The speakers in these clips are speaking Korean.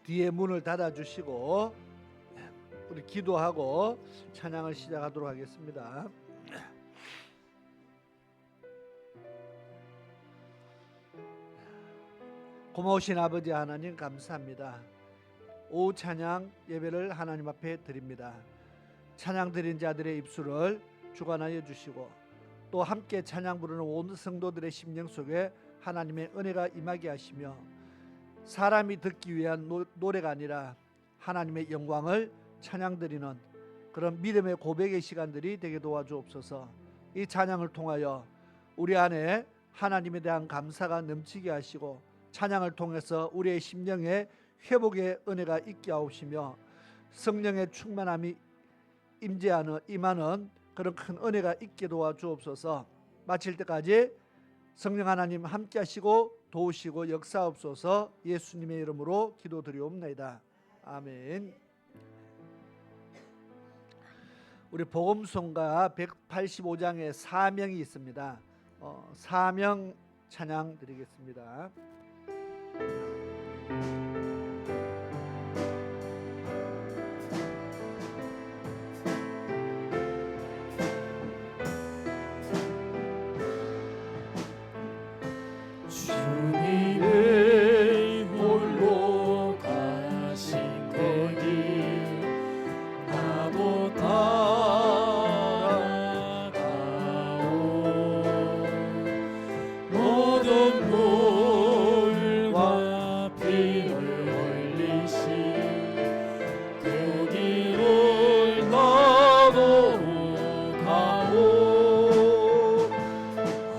뒤에 문을 닫아주시고 우리 기도하고 찬양을 시작하도록 하겠습니다. 고마우신 아버지 하나님 감사합니다. 오후 찬양 예배를 하나님 앞에 드립니다. 찬양 드린 자들의 입술을 주관하여 주시고 또 함께 찬양 부르는 온 성도들의 심령 속에 하나님의 은혜가 임하게 하시며 사람이 듣기 위한 노래가 아니라 하나님의 영광을 찬양 드리는 그런 믿음의 고백의 시간들이 되게 도와주옵소서. 이 찬양을 통하여 우리 안에 하나님에 대한 감사가 넘치게 하시고 찬양을 통해서 우리의 심령에 회복의 은혜가 있게 하옵시며 성령의 충만함이 임하는 그런 큰 은혜가 있게 도와주옵소서. 마칠 때까지 성령 하나님 함께 하시고 도우시고 역사옵소서. 예수님의 이름으로 기도드리옵나이다. 아멘. 우리 복음송가 185장에 사명이 있습니다. 사명 찬양 드리겠습니다. 주님의 홀로 가신 그 길 나도 따라가오. 모든 물과 피를 흘리신 그 길을 나도 가오.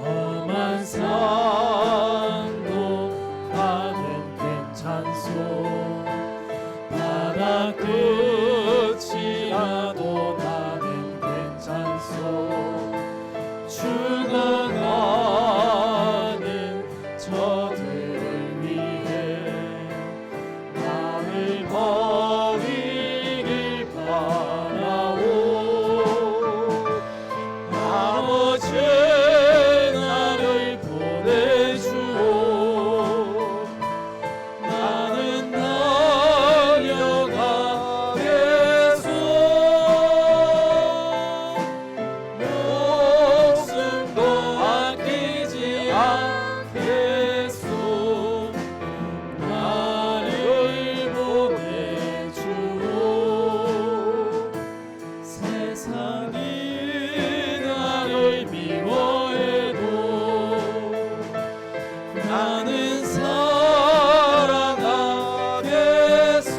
험한 산도 나는 괜찮소. 바다 끝이라도 나는 괜찮소. 죽어가는 저들을 위해 나를 버리길 바라오. 아버지 나를 보내주오. 나는 달려가겠소. 목숨도 아끼지 않겠소. 나를 보내주오. 세상이 나를 미워해도 나는 사랑하겠소.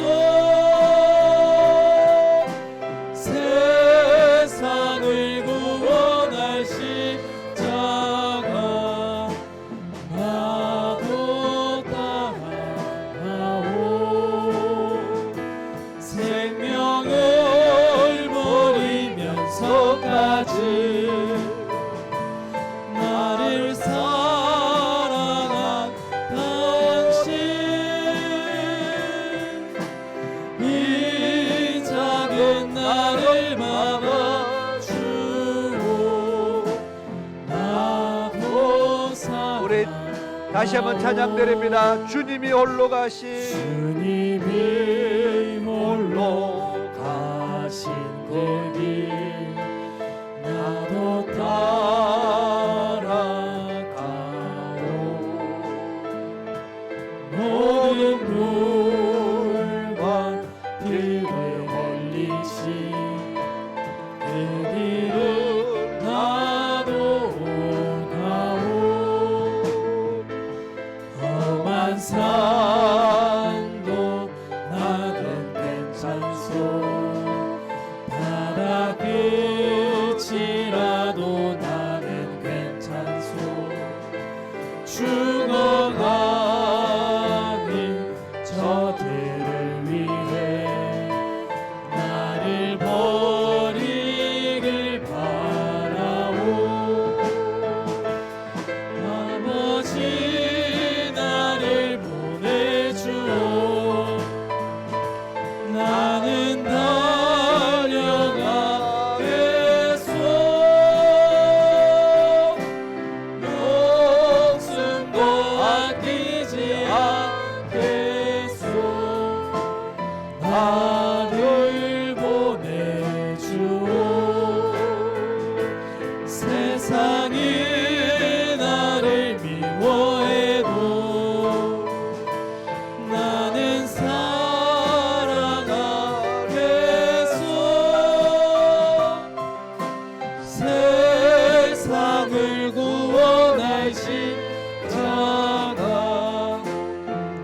세상을 구원할 십자가 나도 따라가오. 생명을 버리면서까지 나를 사랑한 당신 이 작은 나를 막아주오. 나도 우리 다시 한번 찬양 드립니다. 주님이 홀로 가신 주님이 홀로 가신 그 길 나도 따라가오. 모든 물과 피를 흘리신 그 길을 나도 가오. 험한 산도 나는 세상이 나를 미워해도 나는 살아가겠소. 세상을 구원할 십자가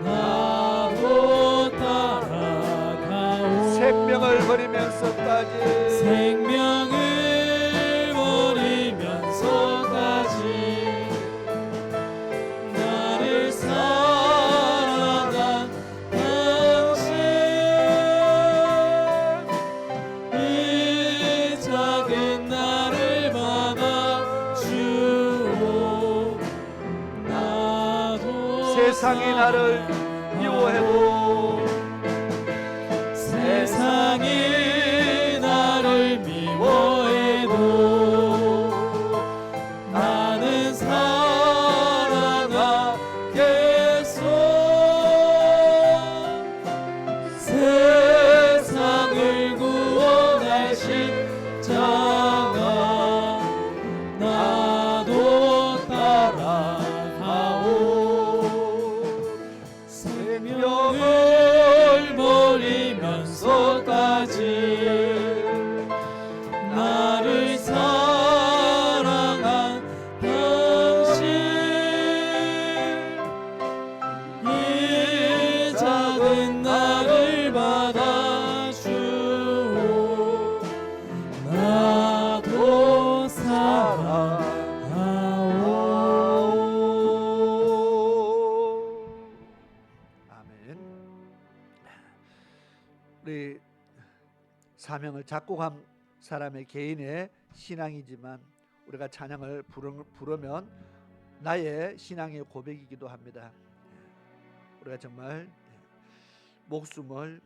나도 따라가오. 생명을 버리면서까지 생명을 버리면서까지 나를 사랑한 당신, 이 작은 나를 받아주오. 나도 세상이 나를 미워해도 세상이 나를 미워해도 나는 살아가겠소. 세상을 구원할 십자가 나도 따라가오. 생명을 버리면서까지 나를 사랑한 당신, 이 작은 나를 받아주오. 나도 사랑하오. 아멘. 우리 사명을 작곡한 사람의 개인의 신앙이지만 우리가 찬양을 부르면 나의 신앙의 고백이기도 합니다. 우리가 정말 목숨을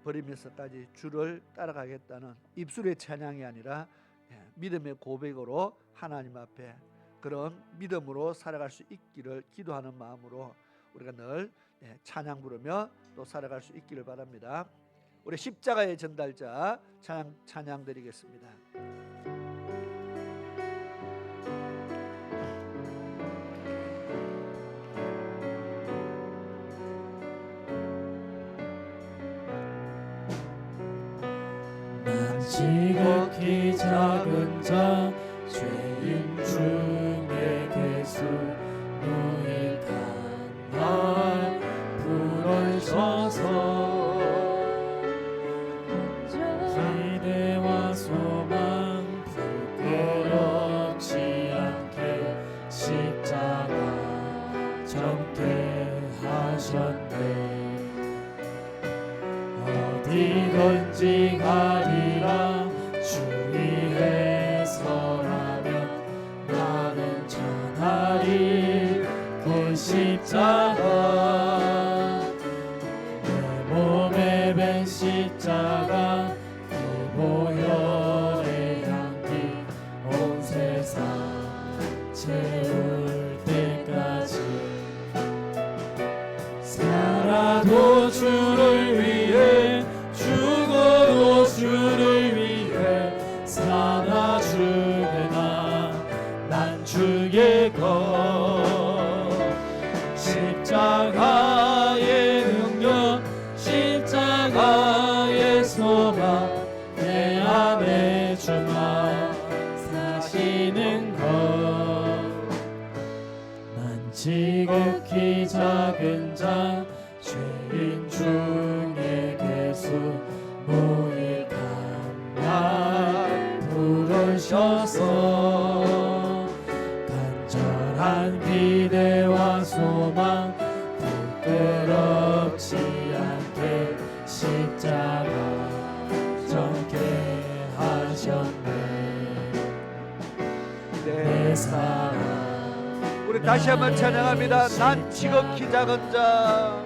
버리면서까지 주를 따라가겠다는 입술의 찬양이 아니라 믿음의 고백으로 하나님 앞에 그런 믿음으로 살아갈 수 있기를 기도하는 마음으로 우리가 늘 찬양 부르며 또 살아갈 수 있기를 바랍니다. 우리 십자가의 전달자 찬양 드리겠습니다. 난 지극히 작은 자 죄인 중에 개수 유익한 날 부르셔서 기대와 소망 부끄럽지 않게 십자가 젊게 하셨네. 어디든지 가리라 주 위에 서라면 나는 전하리 그 십자가. 내 몸에 밴 십자가 그 보혈의 향기 온 세상 채울 때까지 살아도 주를 위해 죽어도 주를 위해 사나 주게나 난 주의 것. 십자가의 능력 십자가의 소망 내 안에 주만 사시는 것. 난 지극히 작은 자 죄인 중에 개수 무익한 날 부르셔서 간절한 기대와 소망 부끄럽지 않게 십자가 정케 하셨네. 내 사랑. 우리 다시 한번 찬양합니다. 난 지극히 작은 자.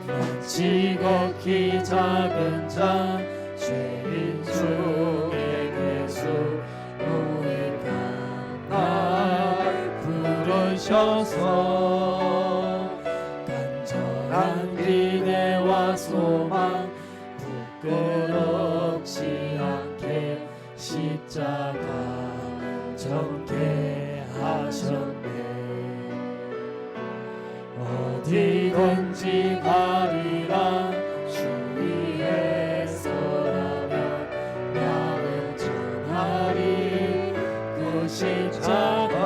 난 지극히 작은 자 죄인 중에 개수 무익한 날 부르셔서 간절한 기대와 소망 부끄럽지 않게 십자가 젊게 하셨네. 어디든지 가리라 주 위에 서라면 나는 전하리 그 십자가.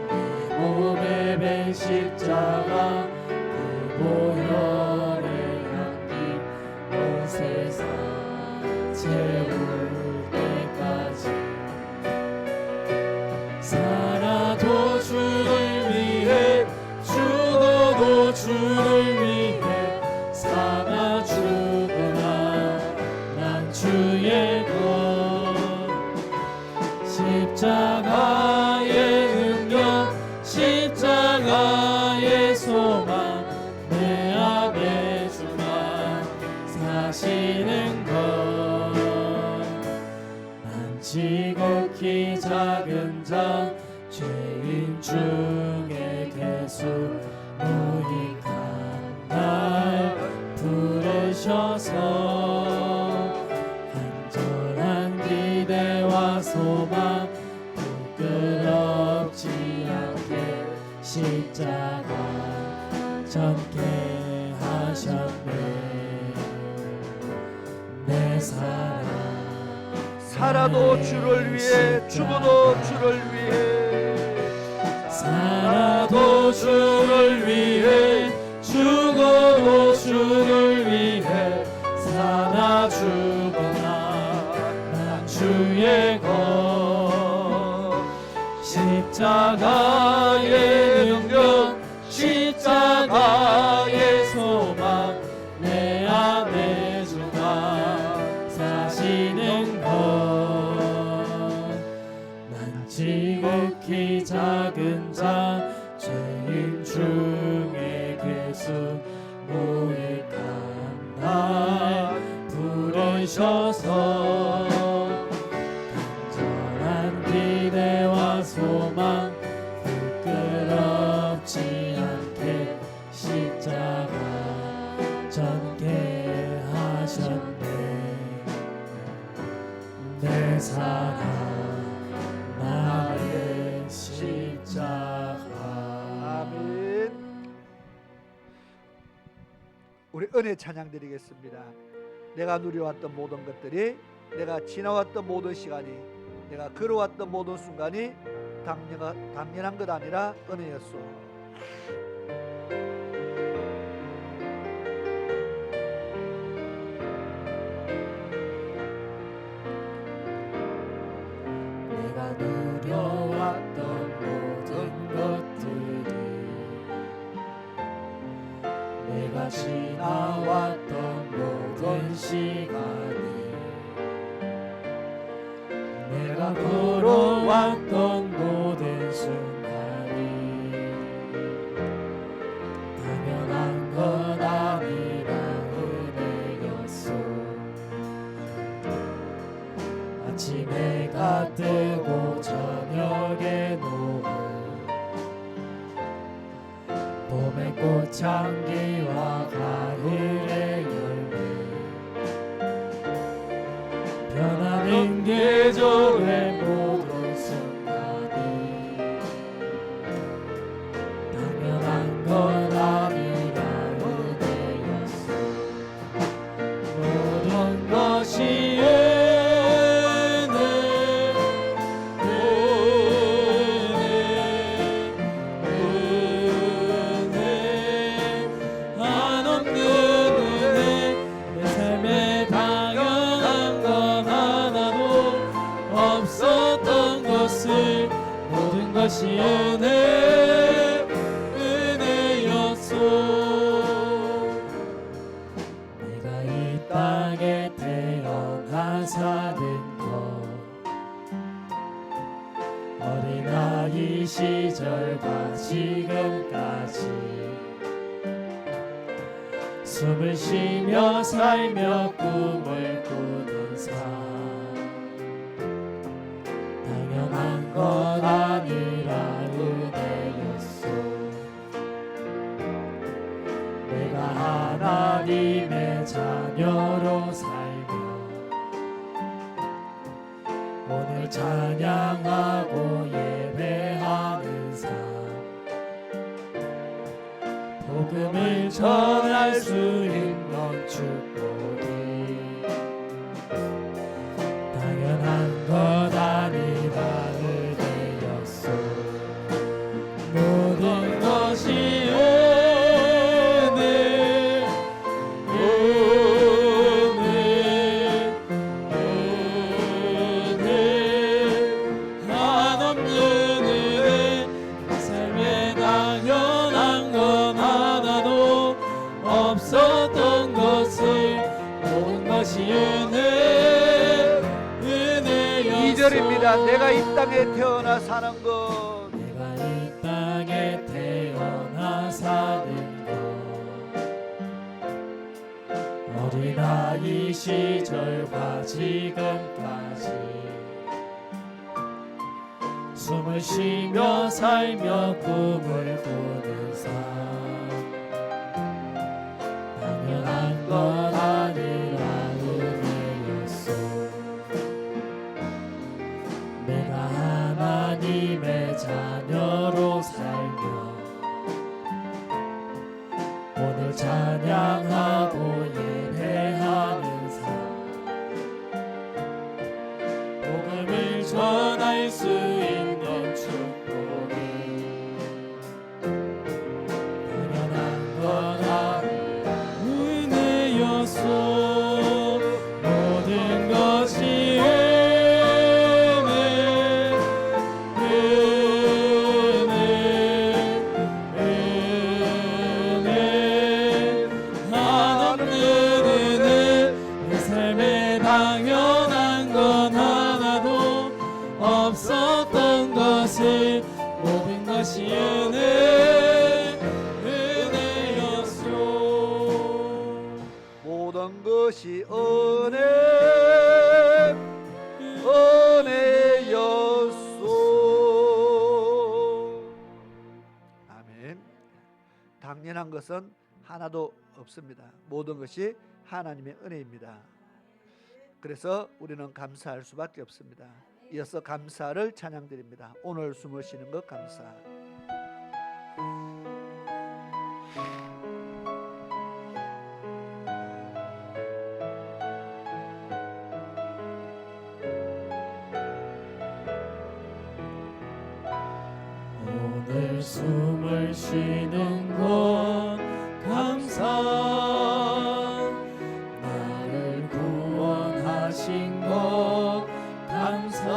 내 몸에 밴 십자가 그 보혈의 향기 온 세상 채울 때까지. 살아도 주를 위해 죽어도 주를 위해 살아 죽으나 난 주의 것. 십자가의 능력 십자가의 소망 내 안에 주만 사시는 것. 난 지극히 작은 자 죄인 중에 괴수 무익한 날 부르셔서 간절한 기대와 소망 부끄럽지 않게 십자가 전케 하셨네. 내 사랑 살아도 주를 위해 죽어도 주를 위해 살아도 주를 위해 죽어도 주를 위해 살아 죽으나 난 주의 것. 십자가의 능력 십자가의 소망 내 안에 주가 사시는 것. 난 지극히 작은 자 죄인 중에 괴수 무익한 날 부르셔서 간절한 기대와 소망 부끄럽지 않게 십자가 전케 하셨네. 내 사랑 나의 십자가. 아멘. 우리 은혜 찬양 드리겠습니다. 내가 누려왔던 모든 것들이, 내가 지나왔던 모든 시간이, 내가 걸어왔던 모든 순간이 당연한 것 아니라 은혜였소. 내가 누려왔던 모든 것들이, 내가 지나왔던 모든 시간이, 내가 걸어왔던 모든 순간이 당연한 건 아니라 은혜였소. 아침에 해가 뜨고 저녁에 노을, 봄의 꽃향기와 가을의 열매, 변하는 계절의 모든 순간이 당연한 건 아니라 은혜였어. 모든 것이 것이 은혜였소. 내가 이 땅에 태어나 사는 것, 어린아이 시절과 지금까지 숨을 쉬며 살며 꿈을 꾸는 삶, 당연한 건 아니라 은혜였소. 내가 하나님의 자녀로 살며 오늘 찬양하고 예배하는 삶 복음을 전할 수 있는 축복이 당연한 것 아니라 은혜였소 모든 것이 없었던 것을 모든 것이 은혜였소 2절입니다. 내가 이 땅에 태어나 사는 것 내가 이 땅에 태어나 사는 것 어린아이 시절과 지금까지 숨을 쉬며 살며 꿈을 꾸는 삶 당연한 것 아니라 은혜였소 내가 하나님의 자녀로 살며 오늘 찬양하고 예배하는 삶 복음을 전할 수 있는 축복이 당연한 것 아니라 은혜였소 모든 것이 한없는 은혜 내 삶에 당연한 건 하나도 없었던 것을 모든 것이 은혜였소 모든 것이 은혜였소. 아멘. 당연한 것은 하나도 없습니다. 모든 것이 하나님의 은혜입니다. 그래서 우리는 감사할 수밖에 없습니다. 이어서 감사를 찬양드립니다. 오늘 숨을 쉬는 것 감사. 오늘 숨을 쉬는 것 감사 나를 구원하신 것 감사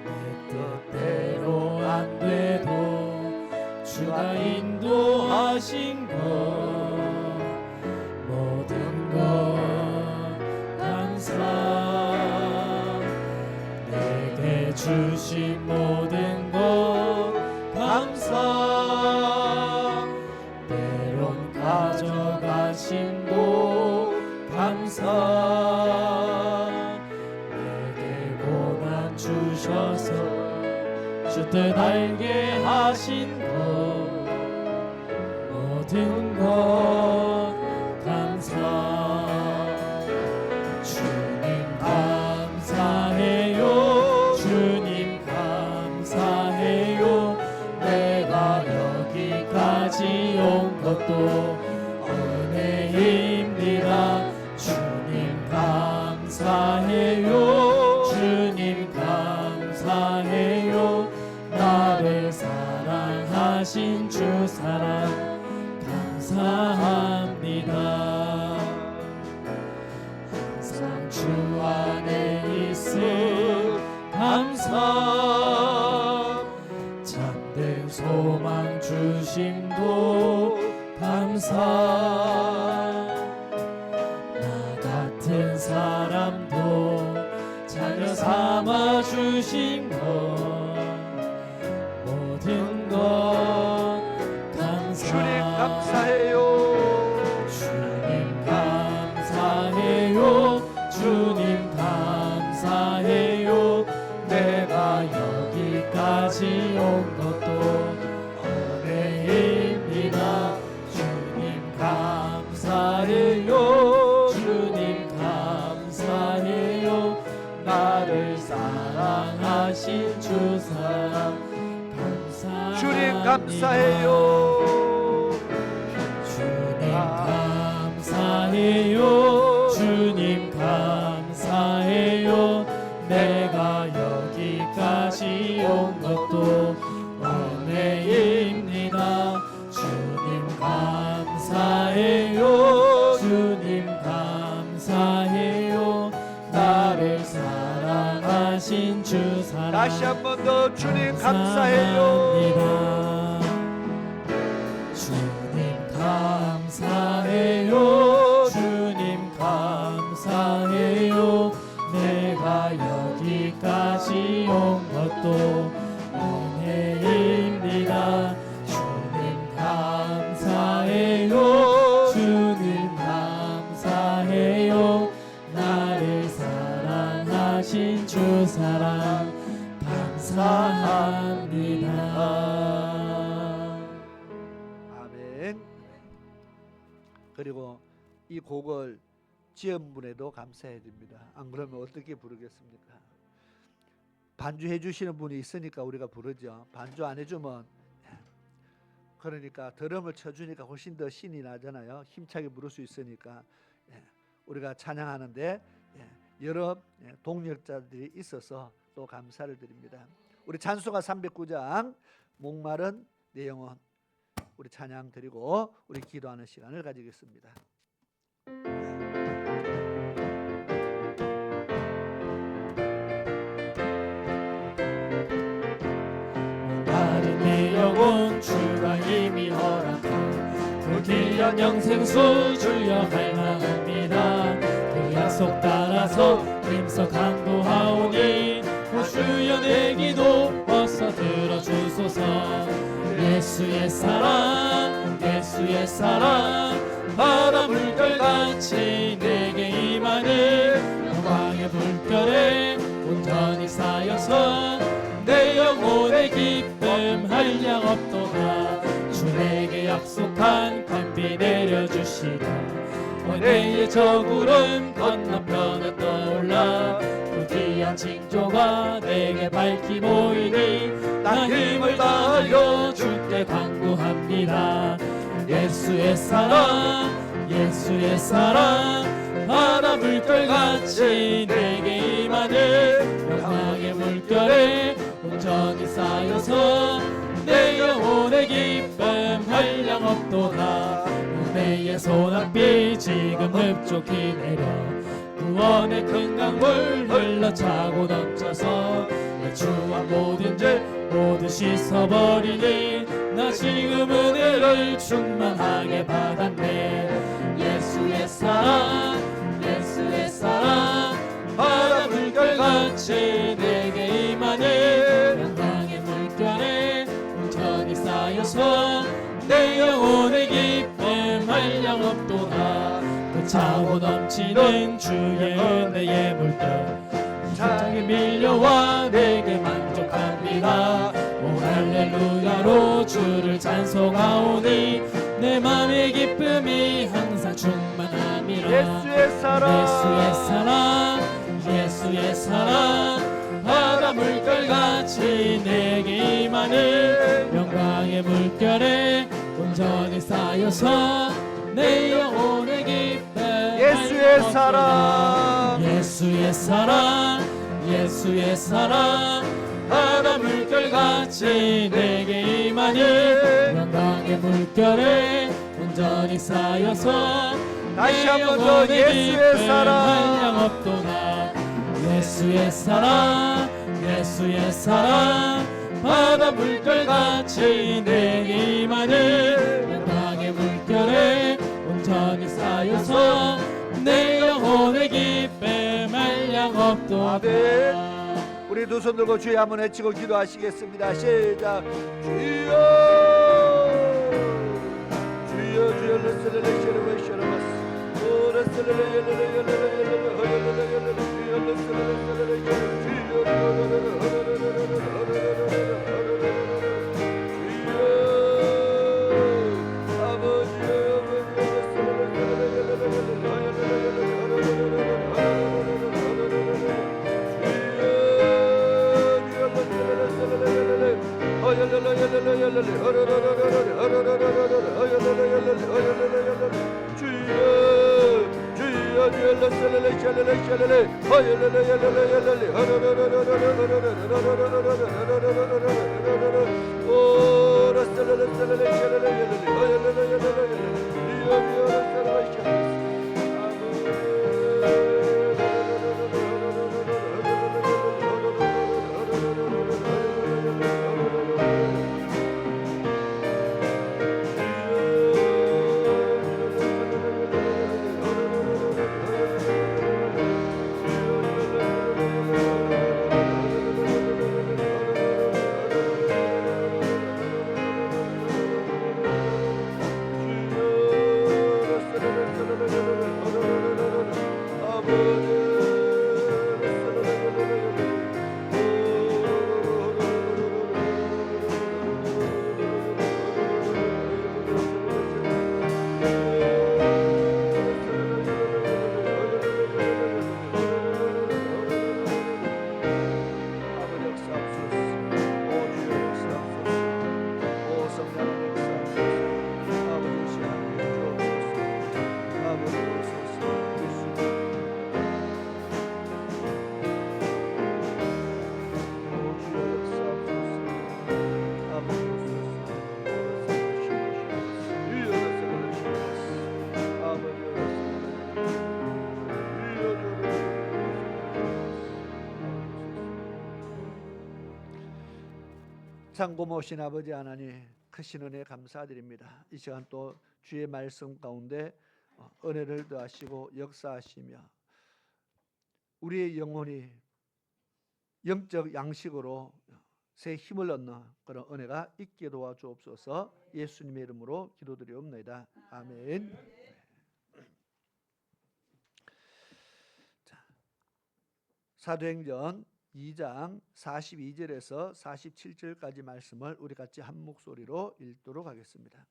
내 뜻대로 안 돼도 주가 인도하신 것 모든 것 감사 내게 주신 모든 것 감사 때론 가져가신 것 감사 내게 고난 주셔서 주 뜻 알게 하신 것 모든 것 감사 주님 감사해요 주님 감사해요 내가 여기까지 온 것도 은혜입니다 주님 감사해요 주님 감사해요 나를 사랑하신 주 사랑 감사합니다 항상 주 안에 있음 감사 참된 소망 주심도 감사 나 같은 사람도 자녀 삼아 주신 것 모든 것 감사 주님 감사해요. 주님 감사해요 주님 감사해요 내가 여기까지 온 것도 은혜입니다 주님 감사해요 주님 감사해요 나를 사랑하신 주 사랑 감사합니다. 주님 감사해요. 주님 감사해요. 주님 감사해요. 내가 여기까지 온 것도 은혜입니다. 주님 감사해요. 주님 감사해요. 나를 사랑하신 주 사랑 다시 한 번 더 주님 감사해요. 주님 감사해요. 주님 감사해요. 내가 여기까지 온 것도 은혜입니다. 주님 감사해요. 주님 감사해요. 나를 사랑하신 주 사랑 감사합니다. 아멘. 그리고 이 곡을 지은 분에도 감사해야 됩니다. 안 그러면 어떻게 부르겠습니까? 반주해 주시는 분이 있으니까 우리가 부르죠. 반주 안 해주면, 그러니까 드럼을 쳐주니까 훨씬 더 신이 나잖아요. 힘차게 부를 수 있으니까 우리가 찬양하는데 여러 동력자들이 있어서 또 감사를 드립니다. 우리 찬송가 309장 목마른 내 영혼, 우리 찬양 드리고 우리 기도하는 시간을 가지겠습니다. 목마른 내 영혼 주가 이미 허락한 그 귀한 영생수 주여 갈망합니다. 그 약속 따라서 힘써 강도하오니 오 주여 내 기도 어서 들어주소서. 예수의 사랑 예수의 사랑 바다 물결같이 내게 임하는 영광의 물결에 온전히 쌓여서 내 영혼의 기쁨 한량 없도다. 주 내게 약속한 간비 내려주시다. 은혜의 저 구름 건너편에 떠올라 그 귀한 징조가 내게 밝히 보이니 나 힘을 다하여 주께 간구합니다. 예수의 사랑 예수의 사랑 바다 물결같이 내게 임하는 영광의 물결에 온전히 쌓여서 내 영혼의 기쁨 한량 없도다. 은혜의 소낙비 지금 흡족히 내려 구원의 큰 강물 흘러차고 넘쳐서 내 주와 모든 죄 모두 씻어버리니 나 지금 은혜를 충만하게 받았네. 예수의 사랑 예수의 사랑 바다 물결같이 내게 임하는 영광의 물결에 온전히 쌓여서 내 영혼의 기쁨 한량 없도다. 그 차고 넘치는 주의 은혜의 물결 세상에 밀려와 내게 만족합니다. 오 할렐루야로 주를 찬송하오니 내 맘의 기쁨이 항상 충만함이라. 예수의 사랑 예수의 사랑 예수의 사랑 바다 물결같이 내게 임하는 영광의 물결에 온전히 쌓여서 내 영혼의 기쁨 예수의 사랑 예수의 사랑 예수의 사랑 바다 물결같이 내게 임하는 영광의 물결에 온전히 쌓여서 다시 내 한번 더 영혼의 예수의 기쁨 사랑. 한량 없도다. 예수의 사랑 예수의 사랑 바다 물결같이 내게 임하는 영광의 물결에 온전히 쌓여서 내 영혼의 기쁨 한량 없도다. 아멘. 우리 두 손 들고 주여 한번 외치고 기도하시겠습니다. 시작. 주여 주여 주여 르스르르 셔르르 셔르르 오 르스르르 열르르 열르르 열르르 허여르르 열르르 주여 르스르르 셔르르 주여 르르르 허르르르 허르르르 주여 아버지여 르스르르 셔르르 열르르 허여르르 열르르 허르르르 주여 참 고마우신 아버지 하나님, 크신 은혜 감사드립니다. 이 시간 또 주의 말씀 가운데 은혜를 더하시고 역사하시며 우리의 영혼이 영적 양식으로 새 힘을 얻는 그런 은혜가 있게 도와주옵소서. 예수님의 이름으로 기도드리옵나이다. 아멘. 사도행전 2장 42절에서 47절까지 말씀을 우리 같이 한 목소리로 읽도록 하겠습니다.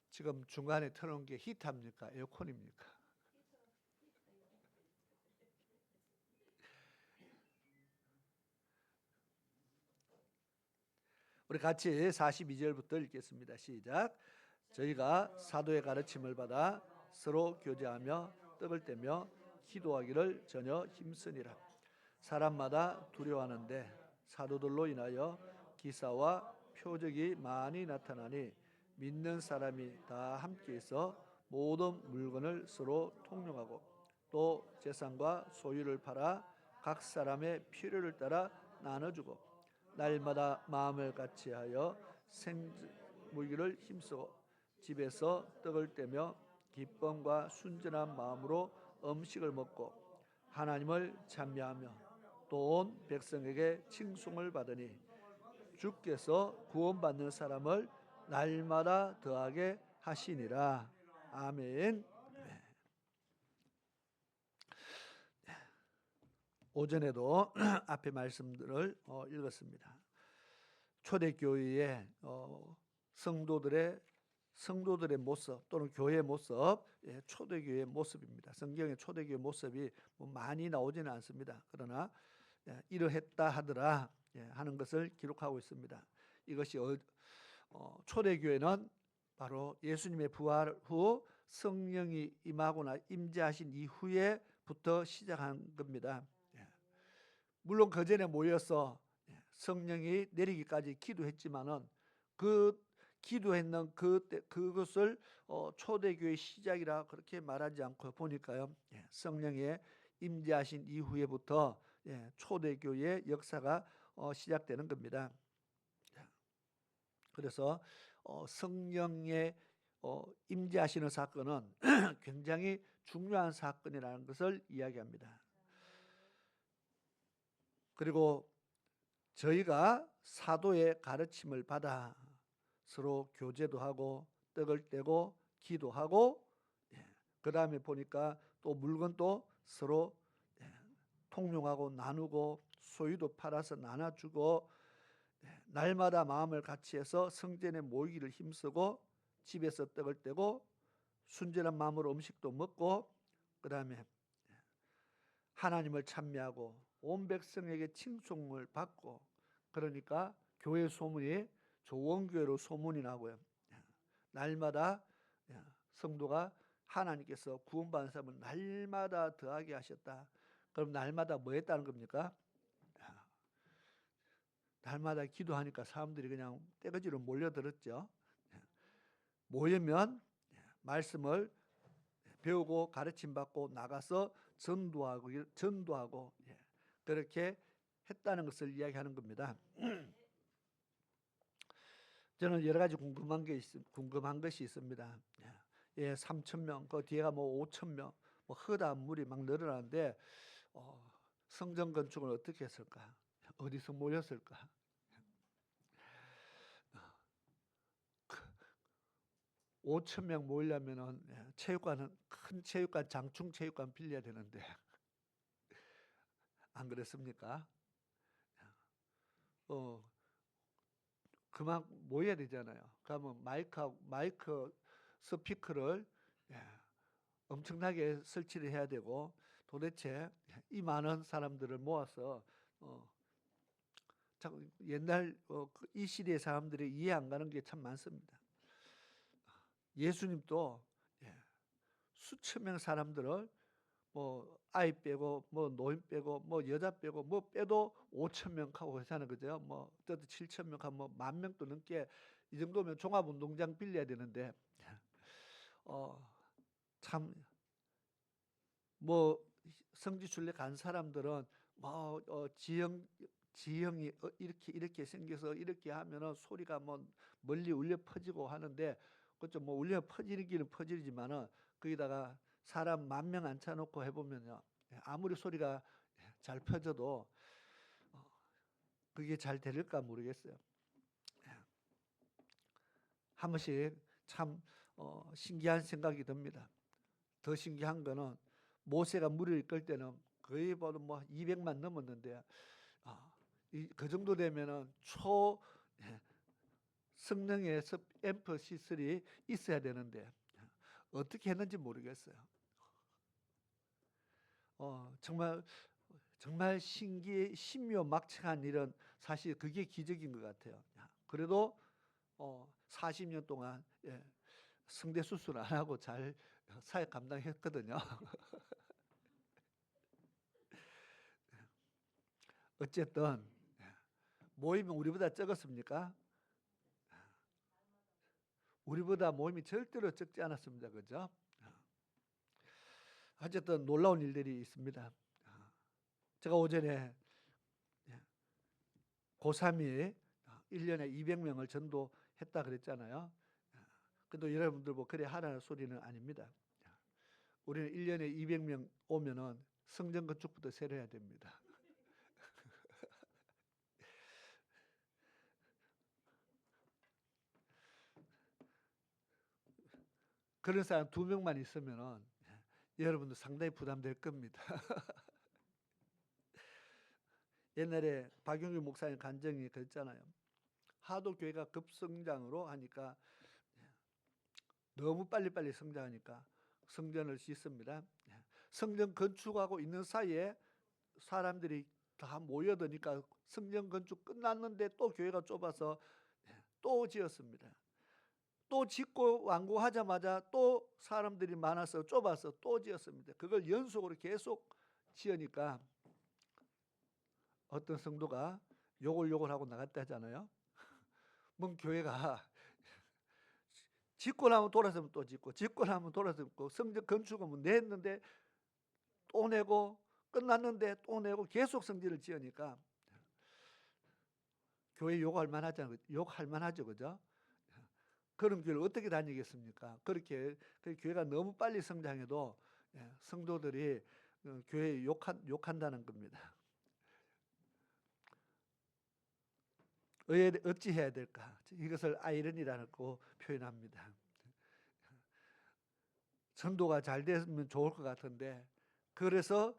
지금 중간에 틀어놓은 게 히터입니까? 에어컨입니까? 우리 같이 42절부터 읽겠습니다. 시작. 저희가 사도의 가르침을 받아 서로 교제하며 떡을 떼며 기도하기를 전혀 힘쓰니라. 사람마다 두려워하는데 사도들로 인하여 기사와 표적이 많이 나타나니 믿는 사람이 다 함께해서 모든 물건을 서로 통용하고 또 재산과 소유를 팔아 각 사람의 필요를 따라 나눠주고 날마다 마음을 같이하여 생무기를 힘쓰고 집에서 떡을 떼며 기쁨과 순전한 마음으로 음식을 먹고 하나님을 찬미하며 또 온 백성에게 칭송을 받으니 주께서 구원받는 사람을 날마다 더하게 하시니라. 아멘. 오전에도 앞에 말씀들을 읽었습니다. 초대교회의 성도들의 모습 또는 교회의 모습, 초대교회의 모습입니다. 성경의 초대교회 모습이 많이 나오지는 않습니다. 그러나 이러했다 하더라 하는 것을 기록하고 있습니다. 이것이 초대교회는 바로 예수님의 부활 후 성령이 임하거나 임재하신 이후에부터 시작한 겁니다. 물론 그 전에 모여서 성령이 내리기까지 기도했지만은 그 기도했는 그것을 초대교회 시작이라 그렇게 말하지 않고 보니까요, 성령의 임재하신 이후에부터 초대교회의 역사가 시작되는 겁니다. 그래서 성령의 임재하시는 사건은 굉장히 중요한 사건이라는 것을 이야기합니다. 그리고 저희가 사도의 가르침을 받아 서로 교제도 하고 떡을 떼고 기도하고 그 다음에 보니까 또 물건도 서로 통용하고 나누고 소유도 팔아서 나눠주고 날마다 마음을 같이해서 성전에 모이기를 힘쓰고 집에서 떡을 떼고 순전한 마음으로 음식도 먹고 그 다음에 하나님을 찬미하고 온 백성에게 칭송을 받고 그러니까 교회 소문이 좋은 교회로 소문이 나고요. 날마다 성도가 하나님께서 구원받은 사람을 날마다 더하게 하셨다. 그럼 날마다 뭐 했다는 겁니까? 날마다 기도하니까 사람들이 그냥 떼거지로 몰려들었죠. 모이면 말씀을 배우고 가르침받고 나가서 전도하고 그렇게 했다는 것을 이야기하는 겁니다. 저는 여러 가지 궁금한 것이 있습니다. 3,000명, 그 뒤에가 뭐 5,000명, 뭐 허다한 물이 막 늘어나는데 성전 건축을 어떻게 했을까? 어디서 모였을까? 5,000명 모이려면은 체육관은 큰 체육관, 장충 체육관 빌려야 되는데 안 그렇습니까? 그만 모여야 되잖아요. 그러면 마이크 스피커를 엄청나게 설치를 해야 되고, 도대체 이 많은 사람들을 모아서 옛날 이 시대의 사람들이 이해 안 가는 게 참 많습니다. 예수님도 수천 명 사람들을 뭐 아이 빼고 뭐 노인 빼고 뭐 여자 빼고 뭐 빼도 5,000명 하고 하잖아요, 그죠? 뭐 어떤 7,000명 하면 뭐 10,000명도 넘게, 이 정도면 종합운동장 빌려야 되는데 참 뭐 성지순례 간 사람들은 뭐 지형이 이렇게 생겨서 이렇게 하면은 소리가 뭐 멀리 울려 퍼지고 하는데, 그렇죠. 뭐 울려 퍼지기는 퍼지지만은 거기다가 사람 10,000명 앉혀놓고 해보면요, 아무리 소리가 잘 퍼져도 그게 잘 될까 모르겠어요. 한 번씩 참 신기한 생각이 듭니다. 더 신기한 거는 모세가 물을 이끌 때는 거의 뭐 200만 넘었는데 그 정도 되면은 성능의 앰프 시설이 있어야 되는데 어떻게 했는지 모르겠어요. 정말 신묘막측한 일은 사실 그게 기적인 것 같아요. 그래도 40년 동안 성대 수술 안 하고 잘 사역 감당했거든요. 어쨌든 모임은 우리보다 적었습니까? 우리보다 모임이 절대로 적지 않았습니다. 그죠? 어쨌든 놀라운 일들이 있습니다. 제가 오전에 고3이 1년에 200명을 전도했다 그랬잖아요. 근데 여러분들 뭐 그래 하라는 소리는 아닙니다. 우리는 1년에 200명 오면은 성전 건축부터 새로 해야 됩니다. 그런 사람 2명만 있으면은 여러분도 상당히 부담될 겁니다. 옛날에 박용규 목사님 간증이 그랬잖아요. 하도 교회가 급성장으로 하니까 너무 빨리빨리 성장하니까 성전을 짓습니다. 성전 건축하고 있는 사이에 사람들이 다 모여드니까 성전 건축 끝났는데 또 교회가 좁아서 또 지었습니다. 또 짓고 완공하자마자 또 사람들이 많아서 좁아서 또 지었습니다. 그걸 연속으로 계속 지으니까 어떤 성도가 욕을 하고 나갔다 하잖아요. 뭔 교회가 짓고 나면 돌아서면 또 짓고, 짓고 나면 돌아서면 또, 성전 건축은 냈는데 또 내고, 끝났는데 또 내고, 계속 성전을 지으니까 교회 욕할 만하죠, 그죠? 그런 교회를 어떻게 다니겠습니까? 그렇게 교회가 너무 빨리 성장해도 성도들이 교회에 욕한다는 겁니다. 어찌 해야 될까? 이것을 아이러니라고 표현합니다. 전도가 잘 되면 좋을 것 같은데, 그래서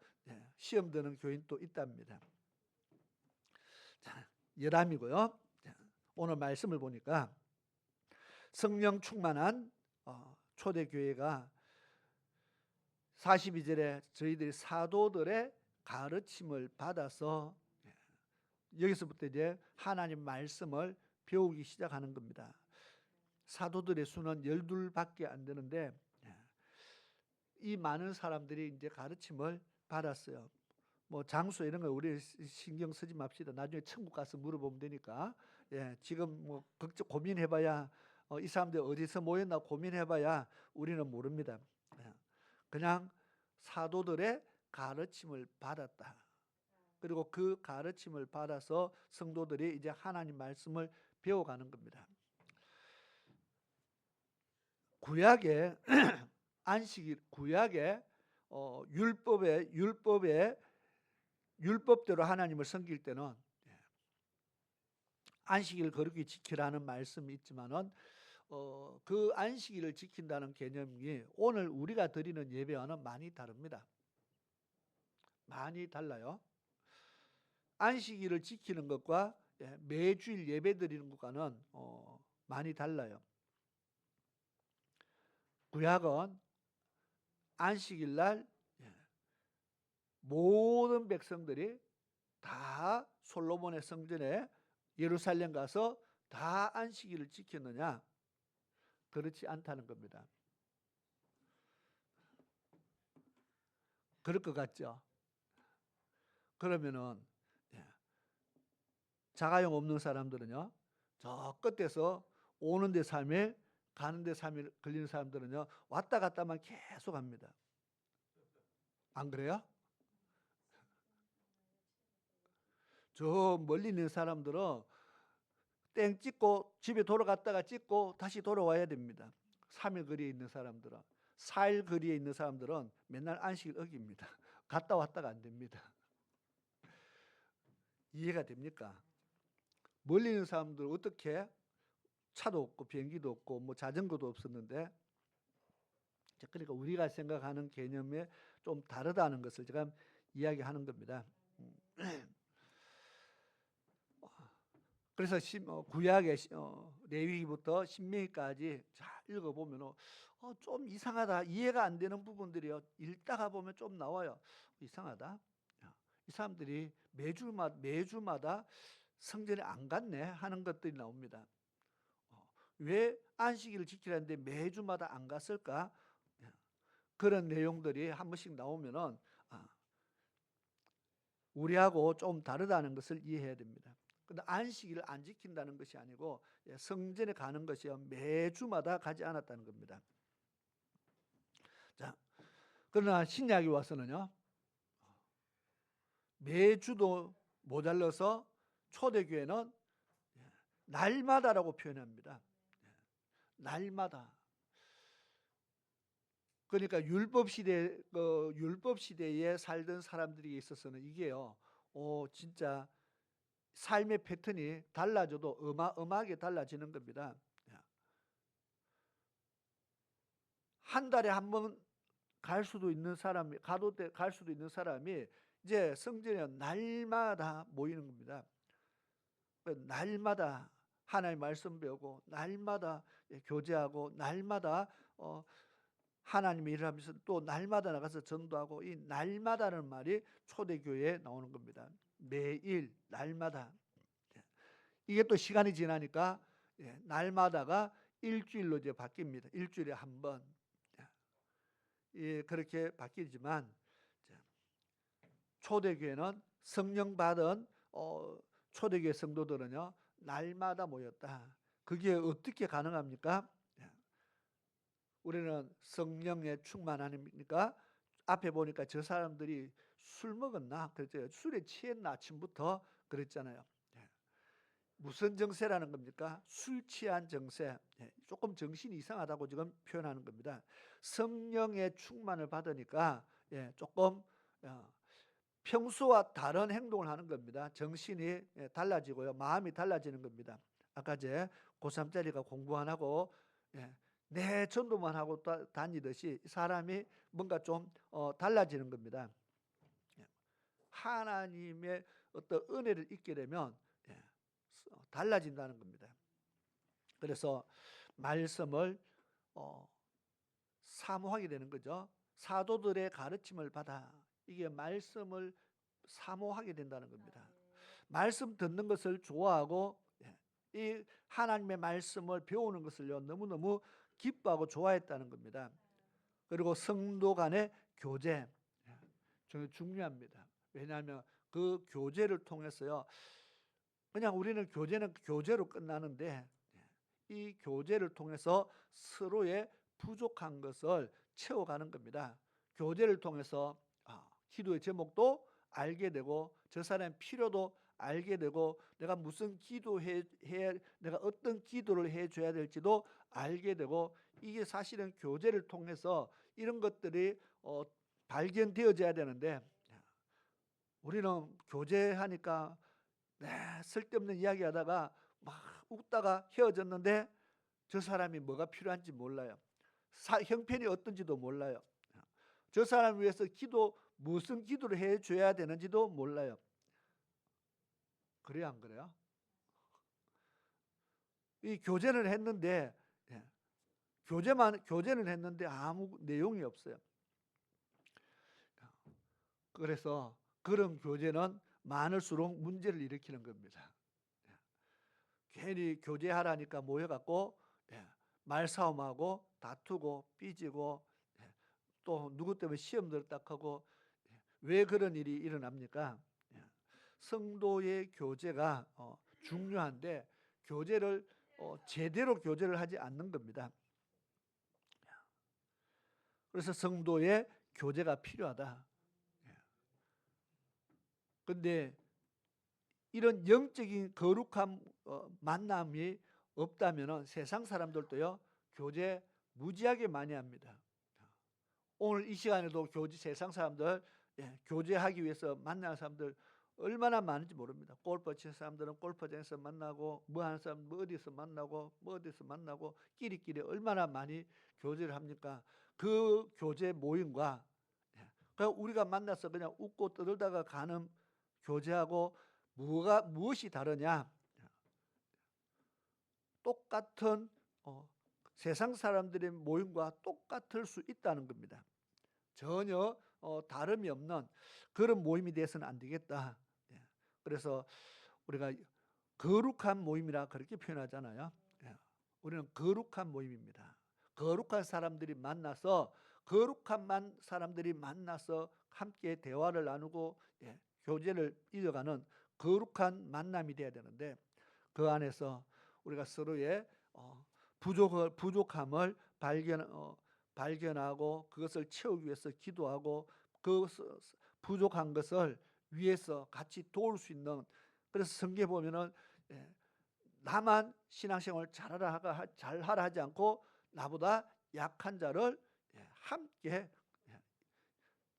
시험 드는 교인도 있답니다. 자, 예람이고요. 오늘 말씀을 보니까 성령 충만한 초대교회가 42절에 저희들이 사도들의 가르침을 받아서, 여기서부터 이제 하나님 말씀을 배우기 시작하는 겁니다. 사도들의 수는 12밖에 안 되는데 이 많은 사람들이 이제 가르침을 받았어요. 뭐 장소 이런 거 우리 신경 쓰지 맙시다. 나중에 천국 가서 물어보면 되니까. 지금 뭐 걱정 고민해봐야 이 사람들 어디서 모였나 고민해봐야 우리는 모릅니다. 그냥 사도들의 가르침을 받았다. 그리고 그 가르침을 받아서 성도들이 이제 하나님 말씀을 배워가는 겁니다. 구약의 안식일, 구약의 율법대로 하나님을 섬길 때는 안식일을 거룩히 지키라는 말씀이 있지만은 그 안식일을 지킨다는 개념이 오늘 우리가 드리는 예배와는 많이 다릅니다. 많이 달라요. 안식일을 지키는 것과 매주일 예배 드리는 것과는 많이 달라요. 구약은 안식일 날 모든 백성들이 다 솔로몬의 성전에 예루살렘 가서 다 안식일을 지켰느냐? 그렇지 않다는 겁니다. 그럴 것 같죠? 그러면은 자가용 없는 사람들은요, 저 끝에서 오는데 3일, 가는데 3일 걸리는 사람들은요, 왔다 갔다만 계속 합니다. 안 그래요? 저 멀리 있는 사람들은 땡 찍고 집에 돌아갔다가 찍고 다시 돌아와야 됩니다. 3일 거리에 있는 사람들은. 4일 거리에 있는 사람들은 맨날 안식일 어깁니다. 갔다 왔다가 안 됩니다. 이해가 됩니까? 멀리 있는 사람들 어떻게 차도 없고 비행기도 없고 뭐 자전거도 없었는데, 그러니까 우리가 생각하는 개념에 좀 다르다는 것을 제가 이야기하는 겁니다. 그래서 구약의 레위기부터 신명기까지 잘 읽어보면 좀 이상하다, 이해가 안 되는 부분들이요, 읽다가 보면 좀 나와요. 이상하다, 이 사람들이 매주마다 성전에 안 갔네 하는 것들이 나옵니다. 왜 안식일을 지키라는데 매주마다 안 갔을까? 그런 내용들이 한 번씩 나오면은 우리하고 좀 다르다는 것을 이해해야 됩니다. 근데 안식일을 안 지킨다는 것이 아니고 성전에 가는 것이 매주마다 가지 않았다는 겁니다. 자, 그러나 신약에 와서는요, 매주도 모자라서 초대교회는 날마다라고 표현합니다. 날마다. 그러니까 율법 시대에 살던 사람들이 있어서는 이게요, 진짜 삶의 패턴이 달라져도 어마어마하게 달라지는 겁니다. 한 달에 한 번 갈 수도 있는 사람이, 갈 수도 있는 사람이 이제 성전에 날마다 모이는 겁니다. 날마다 하나님의 말씀 배우고, 날마다 교제하고, 날마다 하나님의 일을 하면서 또 날마다 나가서 전도하고, 이 날마다는 말이 초대교회에 나오는 겁니다. 매일 날마다. 이게 또 시간이 지나니까 날마다가 일주일로 이제 바뀝니다. 일주일에 한 번. 그렇게 바뀌지만 초대교회는 성령 받은 초대교회 성도들은요, 날마다 모였다. 그게 어떻게 가능합니까? 우리는 성령의 충만 아닙니까? 앞에 보니까 저 사람들이 술 먹었나? 그랬죠. 술에 취했나? 아침부터 그랬잖아요. 무슨 정세라는 겁니까? 술 취한 정세. 조금 정신이 이상하다고 지금 표현하는 겁니다. 성령의 충만을 받으니까 조금 평소와 다른 행동을 하는 겁니다. 정신이 달라지고요, 마음이 달라지는 겁니다. 아까 제 고3짜리가 공부 안 하고 내 전도만 하고 다니듯이 사람이 뭔가 좀 달라지는 겁니다. 하나님의 어떤 은혜를 잊게 되면 달라진다는 겁니다. 그래서 말씀을 사모하게 되는 거죠. 사도들의 가르침을 받아 이게 말씀을 사모하게 된다는 겁니다. 말씀 듣는 것을 좋아하고 이 하나님의 말씀을 배우는 것을요 너무너무 기뻐하고 좋아했다는 겁니다. 그리고 성도 간의 교제 중요합니다. 왜냐하면 그 교제를 통해서요 그냥 우리는 교제는 교제로 끝나는데 이 교제를 통해서 서로의 부족한 것을 채워가는 겁니다. 교제를 통해서 기도의 제목도 알게 되고 저 사람의 필요도 알게 되고 내가 무슨 내가 어떤 기도를 해줘야 될지도 알게 되고 이게 사실은 교제를 통해서 이런 것들이 발견되어져야 되는데 우리는 교제하니까 쓸데없는 이야기하다가 막 웃다가 헤어졌는데 저 사람이 뭐가 필요한지 몰라요. 형편이 어떤지도 몰라요. 저 사람을 위해서 무슨 기도를 해줘야 되는지도 몰라요. 그래요, 안 그래요? 이 교제를 했는데 교제는 했는데 아무 내용이 없어요. 그래서 그런 교제는 많을수록 문제를 일으키는 겁니다. 괜히 교제하라니까 모여갖고 말싸움하고 다투고 삐지고 또 누구 때문에 시험 들었다 하고 왜 그런 일이 일어납니까? 성도의 교제가 중요한데 교제를 제대로 교제를 하지 않는 겁니다. 그래서 성도의 교제가 필요하다. 그런데 이런 영적인 거룩한 만남이 없다면 세상 사람들도요 교제 무지하게 많이 합니다. 오늘 이 시간에도 세상 사람들 교제하기 위해서 만나는 사람들 얼마나 많은지 모릅니다. 골프 치는 사람들은 골프장에서 만나고 뭐 하는 사람은 뭐 어디서 만나고 끼리끼리 얼마나 많이 교제를 합니까? 그 교제 모임과 그냥 우리가 만나서 그냥 웃고 떠들다가 가는 교제하고 무엇이 다르냐? 똑같은 세상 사람들의 모임과 똑같을 수 있다는 겁니다. 전혀 다름이 없는 그런 모임이 돼서는 안 되겠다. 그래서 우리가 거룩한 모임이라 그렇게 표현하잖아요. 우리는 거룩한 모임입니다. 거룩한 사람들이 만나서 함께 대화를 나누고 교제를 이어가는 거룩한 만남이 돼야 되는데 그 안에서 우리가 서로의 부족함을 발견하고 그것을 채우기 위해서 기도하고 그 부족한 것을 위해서 같이 도울 수 있는, 그래서 성경에 보면은 나만 신앙생활을 잘하라 하지 않고 나보다 약한 자를 함께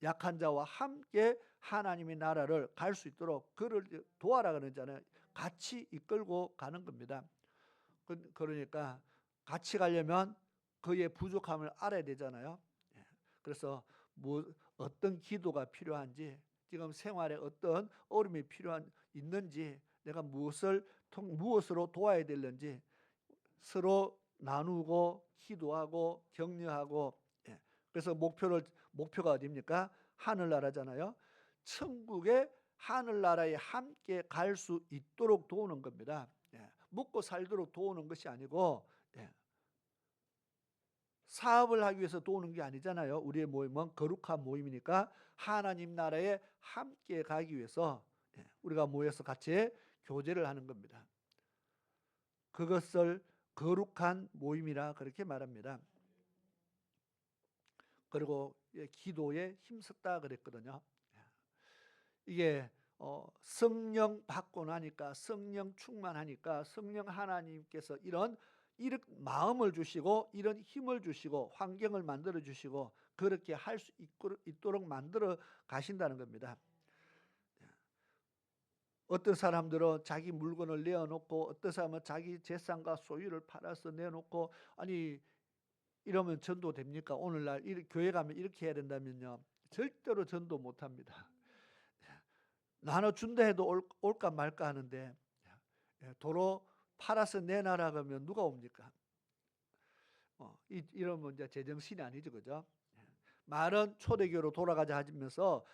약한 자와 함께 하나님의 나라를 갈 수 있도록 그를 도와라 그러잖아요. 같이 이끌고 가는 겁니다. 그러니까 같이 가려면 그의 부족함을 알아야 되잖아요. 그래서 어떤 기도가 필요한지, 지금 생활에 어떤 어려움이 있는지, 내가 무엇으로 도와야 되는지 서로 나누고 기도하고 격려하고. 그래서 목표가 어디입니까? 하늘나라잖아요. 천국의 하늘나라에 함께 갈 수 있도록 도우는 겁니다. 먹고 살도록 도우는 것이 아니고 사업을 하기 위해서 도우는 게 아니잖아요. 우리의 모임은 거룩한 모임이니까 하나님 나라에 함께 가기 위해서 우리가 모여서 같이 교제를 하는 겁니다. 그것을 거룩한 모임이라 그렇게 말합니다. 그리고 기도에 힘썼다 그랬거든요. 이게 성령 받고 나니까, 성령 충만하니까 성령 하나님께서 이런 마음을 주시고 이런 힘을 주시고 환경을 만들어 주시고 그렇게 할 수 있도록 만들어 가신다는 겁니다. 어떤 사람들은 자기 물건을 내어놓고, 어떤 사람은 자기 재산과 소유를 팔아서 내놓고, 아니 이러면 전도 됩니까? 오늘날 교회 가면 이렇게 해야 된다면요, 절대로 전도 못합니다. 나눠준다 해도 올까 말까 하는데 도로 팔아서 내놔라 그러면 누가 옵니까? 이러면 이제 제정신이 아니죠, 그죠? 말은 초대교로 돌아가자 하면서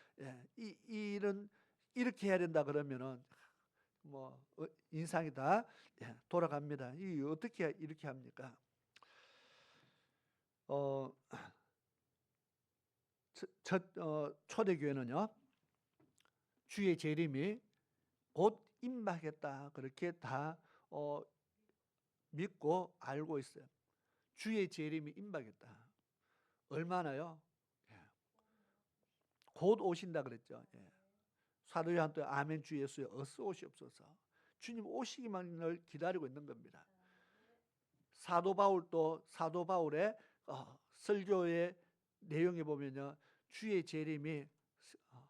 이런 이렇게 해야 된다 그러면은 뭐 인상이 다 돌아갑니다. 이 어떻게 이렇게 합니까? 초대교회는요, 주의 재림이 곧 임박했다 그렇게 다 믿고 알고 있어요. 주의 재림이 임박했다. 얼마나요? 곧 오신다 그랬죠. 사도 요한도 아멘 주 예수여 어서 오시옵소서. 주님 오시기만을 기다리고 있는 겁니다. 사도 바울도 사도 바울의 설교의 내용에 보면요, 주의 재림이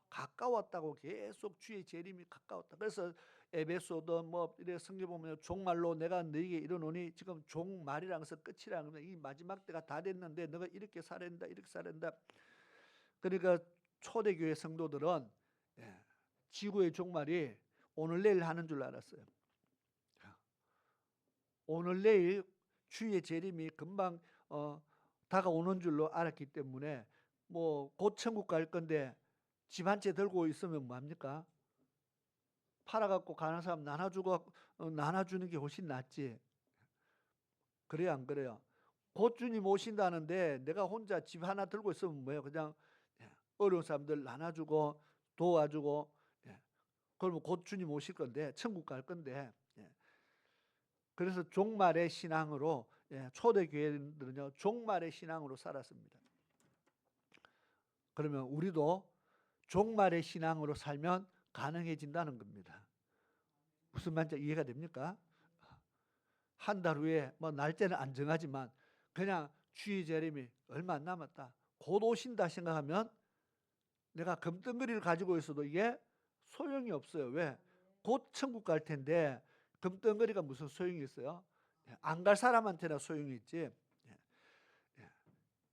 가까웠다고 계속 주의 재림이 가까웠다. 그래서 에베소든 뭐 이래 성경 보면 종말로 내가 너에게 이르노니 지금 종말이라는 것은 끝이라는 겁니다. 이 마지막 때가 다 됐는데 너가 이렇게 살아야 된다, 이렇게 살아야 된다. 그러니까 초대교회 성도들은 지구의 종말이 오늘 내일 하는 줄 알았어요. 오늘 내일 주의 재림이 금방 다가오는 줄로 알았기 때문에 뭐 곧 천국 갈 건데 집 한 채 들고 있으면 뭐합니까? 팔아갖고 가는 사람 나눠주는 게 훨씬 낫지. 그래요, 안 그래요? 곧 주님 오신다는데 내가 혼자 집 하나 들고 있으면 뭐예요? 그냥 어려운 사람들 나눠주고 도와주고, 그러면 곧 주님 오실 건데 천국 갈 건데. 그래서 종말의 신앙으로, 초대교회들은요 종말의 신앙으로 살았습니다. 그러면 우리도 종말의 신앙으로 살면 가능해진다는 겁니다. 무슨 말인지 이해가 됩니까? 한 달 후에 뭐 날짜는 안 정하지만 그냥 주의 재림이 얼마 안 남았다, 곧 오신다 생각하면 내가 금덩어리를 가지고 있어도 이게 소용이 없어요. 왜? 곧 천국 갈 텐데 금덩어리가 무슨 소용이 있어요? 안 갈 사람한테나 소용이 있지.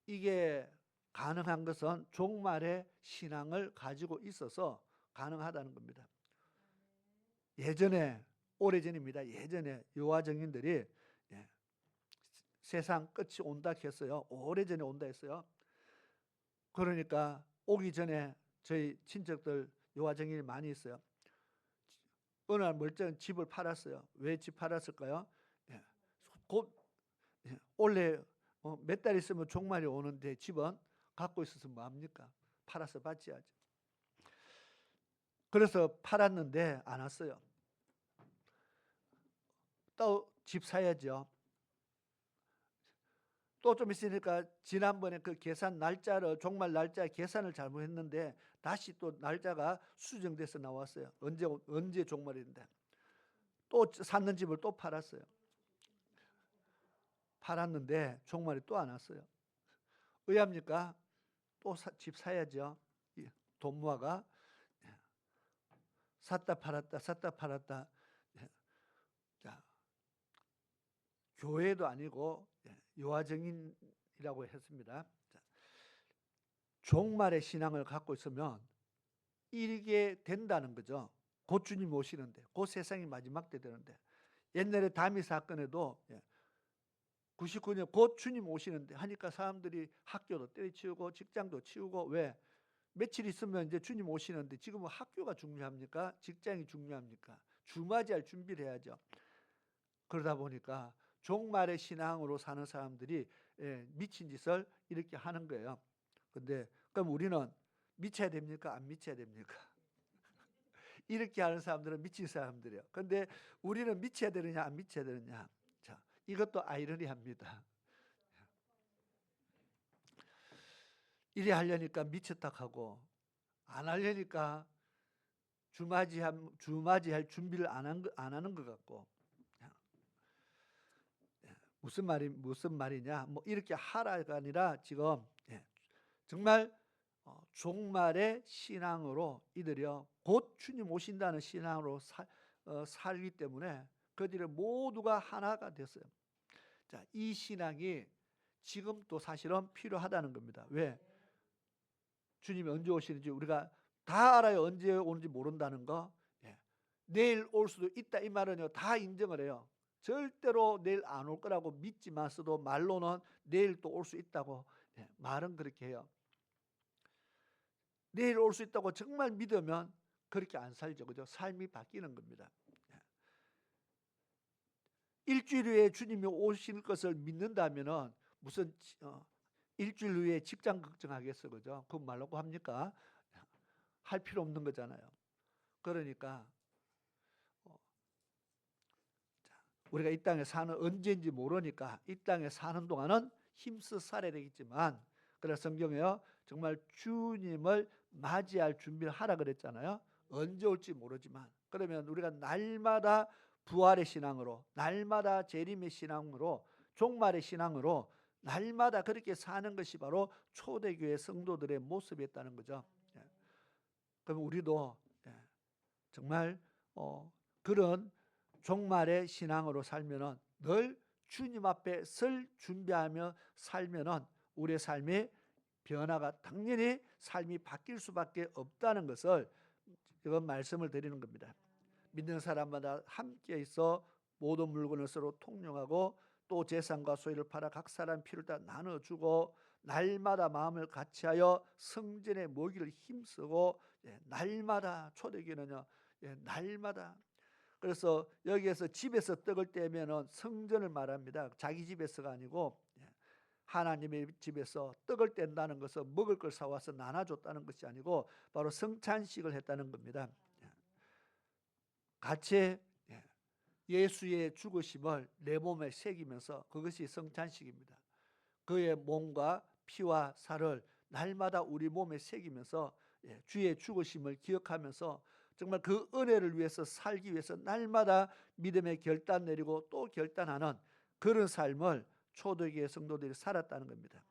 이게 가능한 것은 종말의 신앙을 가지고 있어서 가능하다는 겁니다. 예전에, 오래전입니다. 예전에 여호와 증인들이 세상 끝이 온다 했어요. 오래전에 온다 했어요. 그러니까 오기 전에 저희 친척들 여호와 증인이 많이 있어요. 어느 날 멀쩡한 집을 팔았어요. 왜 집 팔았을까요? 곧 원래 몇 달 있으면 종말이 오는데 집은 갖고 있어서 뭐합니까? 팔아서 받지야죠. 그래서 팔았는데 안 왔어요. 또 집 사야죠. 또 좀 있으니까 지난번에 그 계산 날짜를, 종말 날짜 계산을 잘못했는데 다시 또 날짜가 수정돼서 나왔어요. 언제 종말인데. 또 샀는 집을 또 팔았어요. 팔았는데 종말이 또 안 왔어요. 의합니까? 또 집 사야죠. 돈 모아가 샀다 팔았다 샀다 팔았다. 자, 교회도 아니고 여호와 증인이라고 했습니다. 자, 종말의 신앙을 갖고 있으면 이게 된다는 거죠. 곧 주님 오시는데, 곧 세상이 마지막 때 되는데. 옛날에 다미 사건에도 99년 곧 주님 오시는데 하니까 사람들이 학교도 때려치우고 직장도 치우고. 왜? 며칠 있으면 이제 주님 오시는데 지금은 학교가 중요합니까? 직장이 중요합니까? 주맞이할 준비를 해야죠. 그러다 보니까 종말의 신앙으로 사는 사람들이 미친 짓을 이렇게 하는 거예요. 근데 그럼 우리는 미쳐야 됩니까? 안 미쳐야 됩니까? 이렇게 하는 사람들은 미친 사람들이에요. 근데 우리는 미쳐야 되느냐 안 미쳐야 되느냐? 자, 이것도 아이러니합니다. 이래 하려니까 미쳤다 하고, 안 하려니까 주맞이할 준비를 안 하는 것 같고. 무슨 말이냐? 뭐 이렇게 하라가 아니라 지금 정말 종말의 신앙으로 이들이요 곧 주님 오신다는 신앙으로 살기 때문에 그들의 모두가 하나가 됐어요. 자, 이 신앙이 지금 또 사실은 필요하다는 겁니다. 왜? 주님이 언제 오시는지 우리가 다 알아요. 언제 오는지 모른다는 거. 내일 올 수도 있다 이 말은요 다 인정을 해요. 절대로 내일 안 올 거라고 믿지만서도 말로는 내일 또 올 수 있다고 말은 그렇게 해요. 내일 올 수 있다고 정말 믿으면 그렇게 안 살죠. 그죠? 삶이 바뀌는 겁니다. 일주일 후에 주님이 오실 것을 믿는다면은 무슨 일주일 후에 직장 걱정하겠어, 그죠? 그건 말라고 합니까? 할 필요 없는 거잖아요. 그러니까 우리가 이 땅에 사는 언제인지 모르니까 이 땅에 사는 동안은 힘써 살아야 되겠지만, 그래서 성경에요 정말 주님을 맞이할 준비를 하라 그랬잖아요. 언제 올지 모르지만, 그러면 우리가 날마다 부활의 신앙으로, 날마다 재림의 신앙으로, 종말의 신앙으로 날마다 그렇게 사는 것이 바로 초대교회 성도들의 모습이었다는 거죠. 그럼 우리도 정말 그런 종말의 신앙으로 살면은, 늘 주님 앞에 설 준비하며 살면은 우리의 삶의 변화가, 당연히 삶이 바뀔 수밖에 없다는 것을 이건 말씀을 드리는 겁니다. 믿는 사람마다 함께 있어 모든 물건을 서로 통용하고, 또 재산과 소유를 팔아 각 사람 필요를 다 나눠주고, 날마다 마음을 같이하여 성전에 모이기를 힘쓰고, 날마다 초대교회는요 날마다. 그래서 여기에서 집에서 떡을 떼면은 성전을 말합니다. 자기 집에서가 아니고 하나님의 집에서 떡을 뗀다는 것은 먹을 걸 사와서 나눠줬다는 것이 아니고 바로 성찬식을 했다는 겁니다. 같이 예수의 죽으심을 내 몸에 새기면서, 그것이 성찬식입니다. 그의 몸과 피와 살을 날마다 우리 몸에 새기면서 주의 죽으심을 기억하면서 정말 그 은혜를 위해서 살기 위해서 날마다 믿음의 결단 내리고 또 결단하는 그런 삶을 초대교회 성도들이 살았다는 겁니다.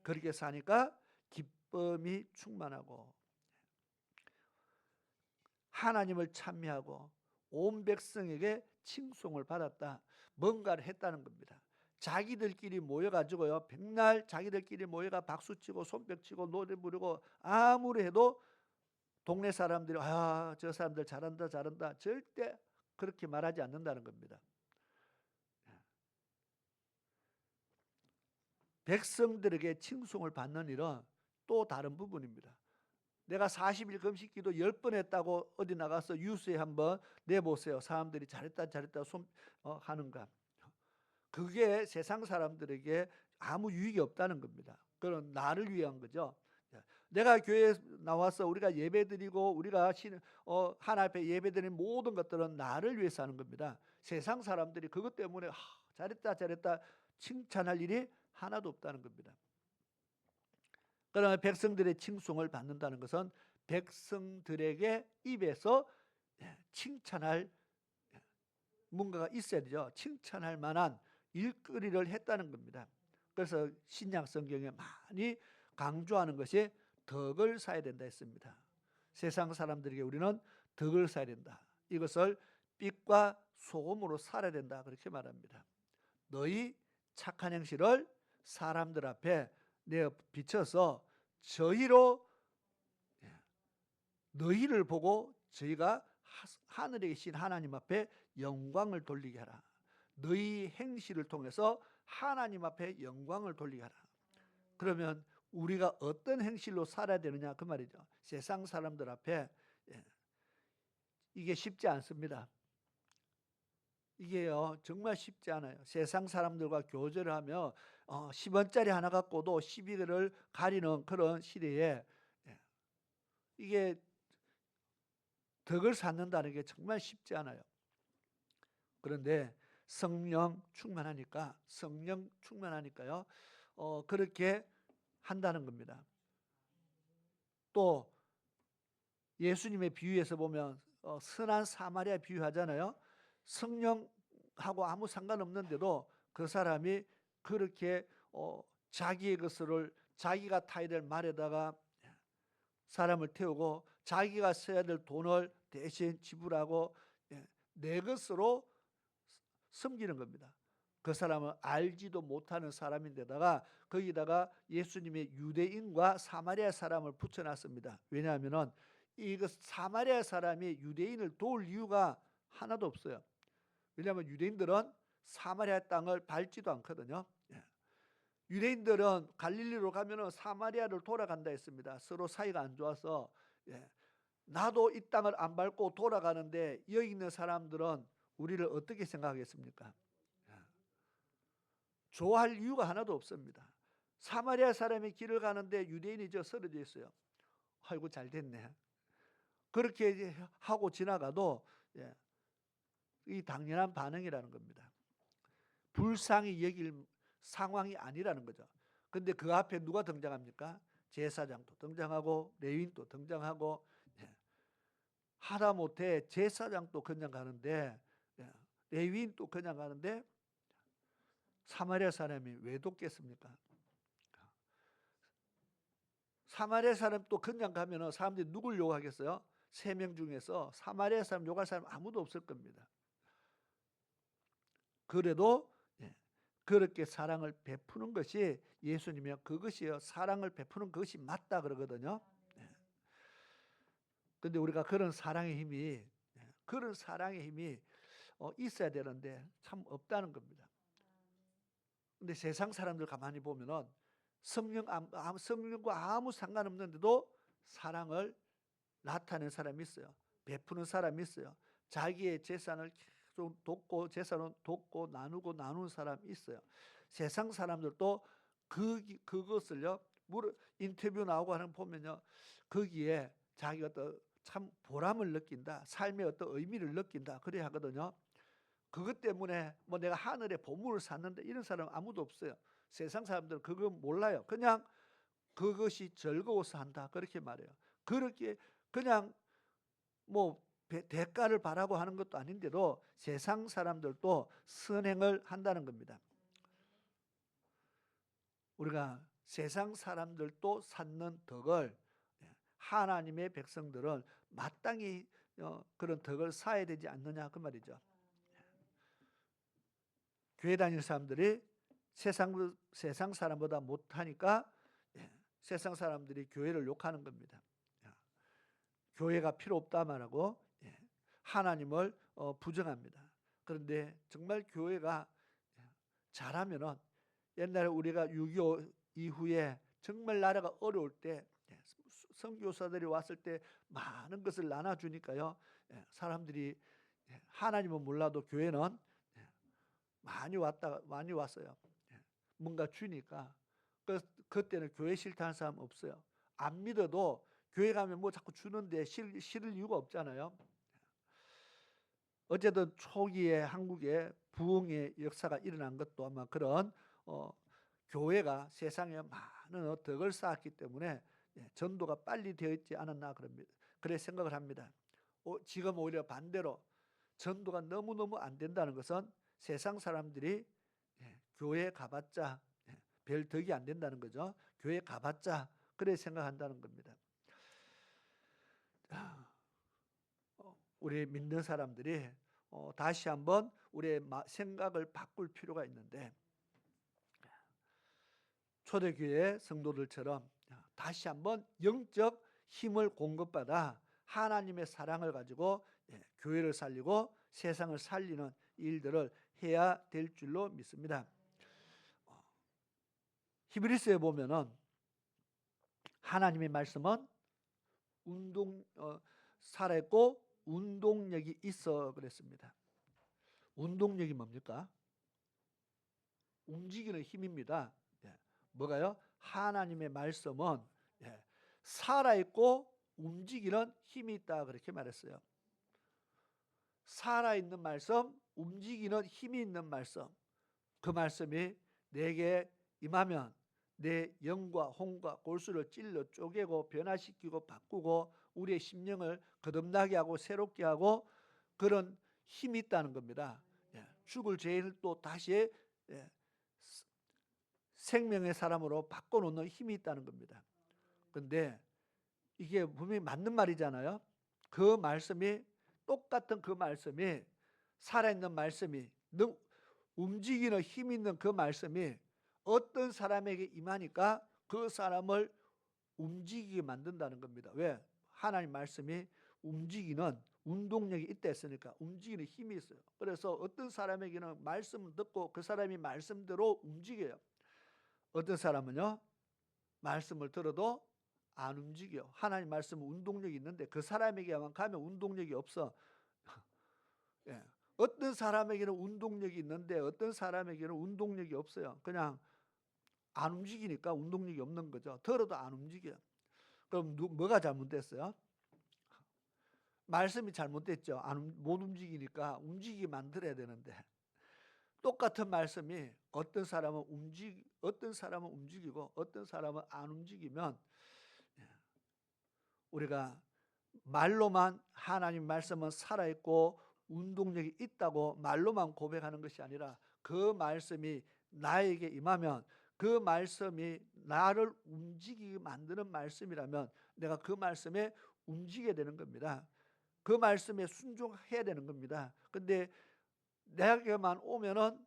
그렇게 사니까 기쁨이 충만하고 하나님을 찬미하고 온 백성에게 칭송을 받았다. 뭔가를 했다는 겁니다. 자기들끼리 모여가지고요, 백날 자기들끼리 모여가 박수치고 손뼉치고 노래 부르고 아무리 해도 동네 사람들이 저 사람들 잘한다 잘한다 절대 그렇게 말하지 않는다는 겁니다. 백성들에게 칭송을 받는 일은 또 다른 부분입니다. 내가 40일 금식기도 10번 했다고 어디 나가서 뉴스에 한번 내보세요. 사람들이 잘했다 잘했다 하는가. 그게 세상 사람들에게 아무 유익이 없다는 겁니다. 그건 나를 위한 거죠. 내가 교회에 나와서 우리가 예배드리고 우리가 하나님 앞에 예배드리는 모든 것들은 나를 위해서 하는 겁니다. 세상 사람들이 그것 때문에 잘했다 잘했다 칭찬할 일이 하나도 없다는 겁니다. 그러나 백성들의 칭송을 받는다는 것은 백성들에게 입에서 칭찬할 뭔가가 있어야 되죠. 칭찬할 만한 일거리를 했다는 겁니다. 그래서 신약 성경에 많이 강조하는 것이 덕을 쌓아야 된다 했습니다. 세상 사람들에게 우리는 덕을 쌓아야 된다. 이것을 빛과 소금으로 살아야 된다, 그렇게 말합니다. 너희 착한 행실을 사람들 앞에 내어 비춰서 저희로 너희를 보고 저희가 하늘에 계신 하나님 앞에 영광을 돌리게 하라. 너희 행실을 통해서 하나님 앞에 영광을 돌리게 하라. 그러면 우리가 어떤 행실로 살아야 되느냐 그 말이죠. 세상 사람들 앞에 이게 쉽지 않습니다. 이게요 정말 쉽지 않아요. 세상 사람들과 교제를 하며 10원짜리 하나 갖고도 시비를 가리는 그런 시대에 이게 덕을 쌓는다는 게 정말 쉽지 않아요. 그런데 성령 충만하니까요 그렇게 한다는 겁니다. 또 예수님의 비유에서 보면 선한 사마리아 비유하잖아요. 성령하고 아무 상관없는데도 그 사람이 그렇게 자기의 것을 자기가 타야 될 말에다가 사람을 태우고 자기가 써야 될 돈을 대신 지불하고 내 것으로 섬기는 겁니다. 그 사람은 알지도 못하는 사람인데다가 거기다가 예수님의 유대인과 사마리아 사람을 붙여놨습니다. 왜냐하면 이거 사마리아 사람이 유대인을 도울 이유가 하나도 없어요. 왜냐하면 유대인들은 사마리아 땅을 밟지도 않거든요. 유대인들은 갈릴리로 가면은 사마리아를 돌아간다 했습니다. 서로 사이가 안 좋아서 나도 이 땅을 안 밟고 돌아가는데 여기 있는 사람들은 우리를 어떻게 생각하겠습니까? 좋아할 이유가 하나도 없습니다. 사마리아 사람이 길을 가는데 유대인이 저 쓰러져 있어요. 아이고 잘 됐네. 그렇게 하고 지나가도 이 당연한 반응이라는 겁니다. 불쌍히 여길 상황이 아니라는 거죠. 근데 그 앞에 누가 등장합니까? 제사장도 등장하고 레위인도 등장하고 하다못해 제사장도 그냥 가는데 레위인도 그냥 가는데 사마리아 사람이 왜 돕겠습니까? 사마리아 사람 또 그냥 가면은 사람들이 누굴 욕하겠어요? 3명 중에서 사마리아 사람 욕할 사람 아무도 없을 겁니다. 그래도 그렇게 사랑을 베푸는 것이 예수님이 그것이요 사랑을 베푸는 것이 맞다 그러거든요. 근데 우리가 그런 사랑의 힘이 있어야 되는데 참 없다는 겁니다. 근데 세상 사람들 가만히 보면은 성령과 아무 상관없는데도 사랑을 나타내는 사람이 있어요. 베푸는 사람이 있어요. 자기의 재산을 계속 돕고 재산을 돕고 나누는 사람이 있어요. 세상 사람들도 그것을요. 인터뷰 나오고 하는 거 보면요. 거기에 자기가 참 보람을 느낀다. 삶의 어떤 의미를 느낀다. 그래 하거든요. 그것 때문에 뭐 내가 하늘에 보물을 샀는데 이런 사람 아무도 없어요. 세상 사람들은 그거 몰라요. 그냥 그것이 즐거워서 한다. 그렇게 말해요. 그렇게 그냥 뭐 대가를 바라고 하는 것도 아닌데도 세상 사람들도 선행을 한다는 겁니다. 우리가 세상 사람들도 쌓는 덕을 하나님의 백성들은 마땅히 그런 덕을 쌓아야 되지 않느냐 그 말이죠. 교회 다니는 사람들이 세상 사람보다 못하니까 세상 사람들이 교회를 욕하는 겁니다. 교회가 필요 없다 말하고 하나님을 부정합니다. 그런데 정말 교회가 잘하면은 옛날에 우리가 6.25 이후에 정말 나라가 어려울 때 선교사들이 왔을 때 많은 것을 나눠주니까요. 사람들이 하나님은 몰라도 교회는 많이 왔어요. 뭔가 주니까. 그때는 교회 싫다는 사람 없어요. 안 믿어도 교회 가면 뭐 자꾸 주는데 싫을 이유가 없잖아요. 어쨌든 초기에 한국에 부흥의 역사가 일어난 것도 아마 그런 교회가 세상에 많은 덕을 쌓았기 때문에 전도가 빨리 되어 있지 않았나 그래 생각을 합니다. 지금 오히려 반대로 전도가 너무너무 안 된다는 것은 세상 사람들이 교회에 가봤자 별 덕이 안 된다는 거죠. 교회에 가봤자 그래 생각한다는 겁니다. 우리 믿는 사람들이 다시 한번 우리의 생각을 바꿀 필요가 있는데 초대교회 성도들처럼 다시 한번 영적 힘을 공급받아 하나님의 사랑을 가지고 교회를 살리고 세상을 살리는 일들을 해야 될 줄로 믿습니다. 히브리서에 보면은 하나님의 말씀은 살아있고 운동력이 있어 그랬습니다. 운동력이 뭡니까? 움직이는 힘입니다. 뭐가요? 하나님의 말씀은 살아있고 움직이는 힘이 있다 그렇게 말했어요. 살아있는 말씀, 움직이는 힘이 있는 말씀, 그 말씀이 내게 임하면 내 영과 혼과 골수를 찔러 쪼개고 변화시키고 바꾸고 우리의 심령을 거듭나게 하고 새롭게 하고 그런 힘이 있다는 겁니다. 죽을 죄인을 또 다시 생명의 사람으로 바꿔놓는 힘이 있다는 겁니다. 그런데 이게 분명히 맞는 말이잖아요. 그 말씀이 똑같은 그 말씀이 살아있는 말씀이 움직이는 힘 있는 그 말씀이 어떤 사람에게 임하니까 그 사람을 움직이게 만든다는 겁니다. 왜? 하나님 말씀이 움직이는 운동력이 있다 했으니까 움직이는 힘이 있어요. 그래서 어떤 사람에게는 말씀을 듣고 그 사람이 말씀대로 움직여요. 어떤 사람은요 말씀을 들어도 안 움직여. 하나님 말씀은 운동력이 있는데 그 사람에게만 가면 운동력이 없어. 어떤 사람에게는 운동력이 있는데 어떤 사람에게는 운동력이 없어요. 그냥 안 움직이니까 운동력이 없는 거죠. 들어도 안 움직여요. 그럼 뭐가 잘못됐어요? 말씀이 잘못됐죠. 못 움직이니까 움직이게 만들어야 되는데, 똑같은 말씀이 어떤 사람은 움직이고 어떤 사람은 안 움직이면, 우리가 말로만 하나님 말씀은 살아있고 운동력이 있다고 말로만 고백하는 것이 아니라 그 말씀이 나에게 임하면, 그 말씀이 나를 움직이게 만드는 말씀이라면 내가 그 말씀에 움직여야 되는 겁니다. 그 말씀에 순종해야 되는 겁니다. 근데 내게만 오면은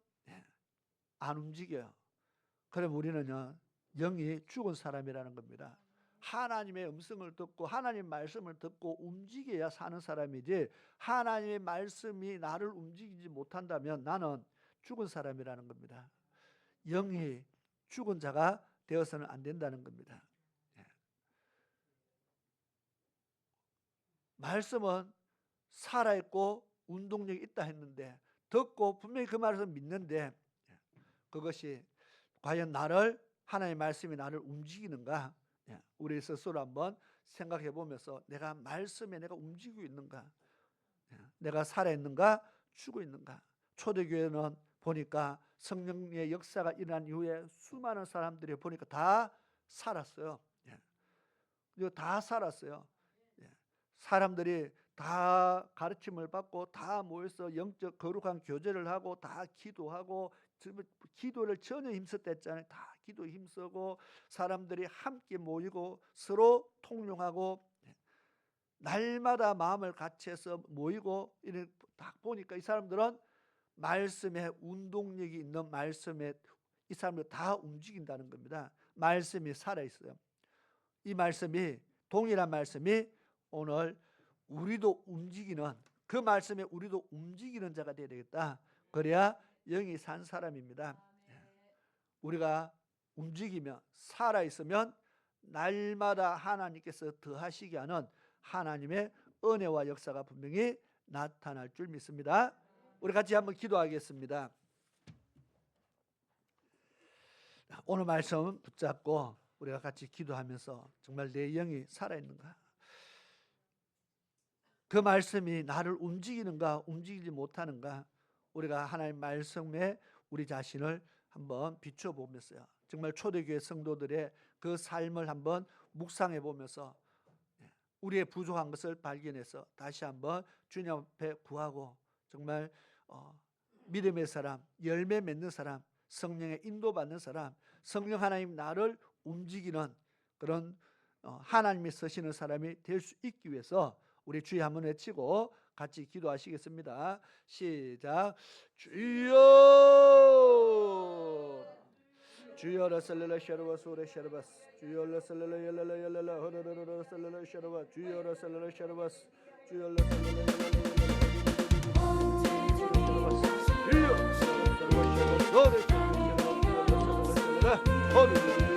안 움직여요. 그럼 우리는요, 영이 죽은 사람이라는 겁니다. 하나님의 음성을 듣고 하나님의 말씀을 듣고 움직여야 사는 사람이지, 하나님의 말씀이 나를 움직이지 못한다면 나는 죽은 사람이라는 겁니다. 영이 죽은 자가 되어서는 안 된다는 겁니다. 말씀은 살아있고 운동력이 있다 했는데, 듣고 분명히 그 말씀을 믿는데 그것이 과연 하나님의 말씀이 나를 움직이는가? 우리 스스로 한번 생각해 보면서 내가 말씀에 내가 움직이고 있는가? 내가 살아있는가? 죽어 있는가? 초대교회는 보니까 성령의 역사가 일어난 이후에 수많은 사람들이 보니까 다 살았어요. 다 살았어요. 사람들이 다 가르침을 받고 다 모여서 영적 거룩한 교제를 하고 다 기도하고, 기도를 전혀 힘썼댔잖아요. 다 기도 힘쓰고 사람들이 함께 모이고 서로 통용하고 날마다 마음을 같이해서 모이고, 이렇게 딱 보니까 이 사람들은 말씀에 운동력이 있는 말씀에 이 사람들 다 움직인다는 겁니다. 말씀이 살아있어요. 이 말씀이, 동일한 말씀이 오늘 우리도 움직이는, 그 말씀에 우리도 움직이는 자가 되어야 되겠다. 그래야 영이 산 사람입니다. 우리가 움직이면, 살아있으면 날마다 하나님께서 더하시게 하는 하나님의 은혜와 역사가 분명히 나타날 줄 믿습니다. 우리 같이 한번 기도하겠습니다. 오늘 말씀 붙잡고 우리가 같이 기도하면서 정말 내 영이 살아있는가, 그 말씀이 나를 움직이는가 움직이지 못하는가, 우리가 하나님 말씀에 우리 자신을 한번 비춰보면서요, 정말 초대교회 성도들의 그 삶을 한번 묵상해 보면서 우리의 부족한 것을 발견해서 다시 한번 주님 앞에 구하고, 정말 믿음의 사람, 열매 맺는 사람, 성령의 인도받는 사람, 성령 하나님 나를 움직이는 그런 하나님이 쓰시는 사람이 될 수 있기 위해서 우리 주여 한번 외치고 같이 기도하시겠습니다. 시작. 주여, 주여 라살레라 샤르바 소레 샤르바스, 주여 라살레라 열레라 열레라 허르르르 살레라 샤르바, 주여 라살레라 샤르바스, 주여 라살레라 열레라 주여 소레 샤르바 허르르르 아버지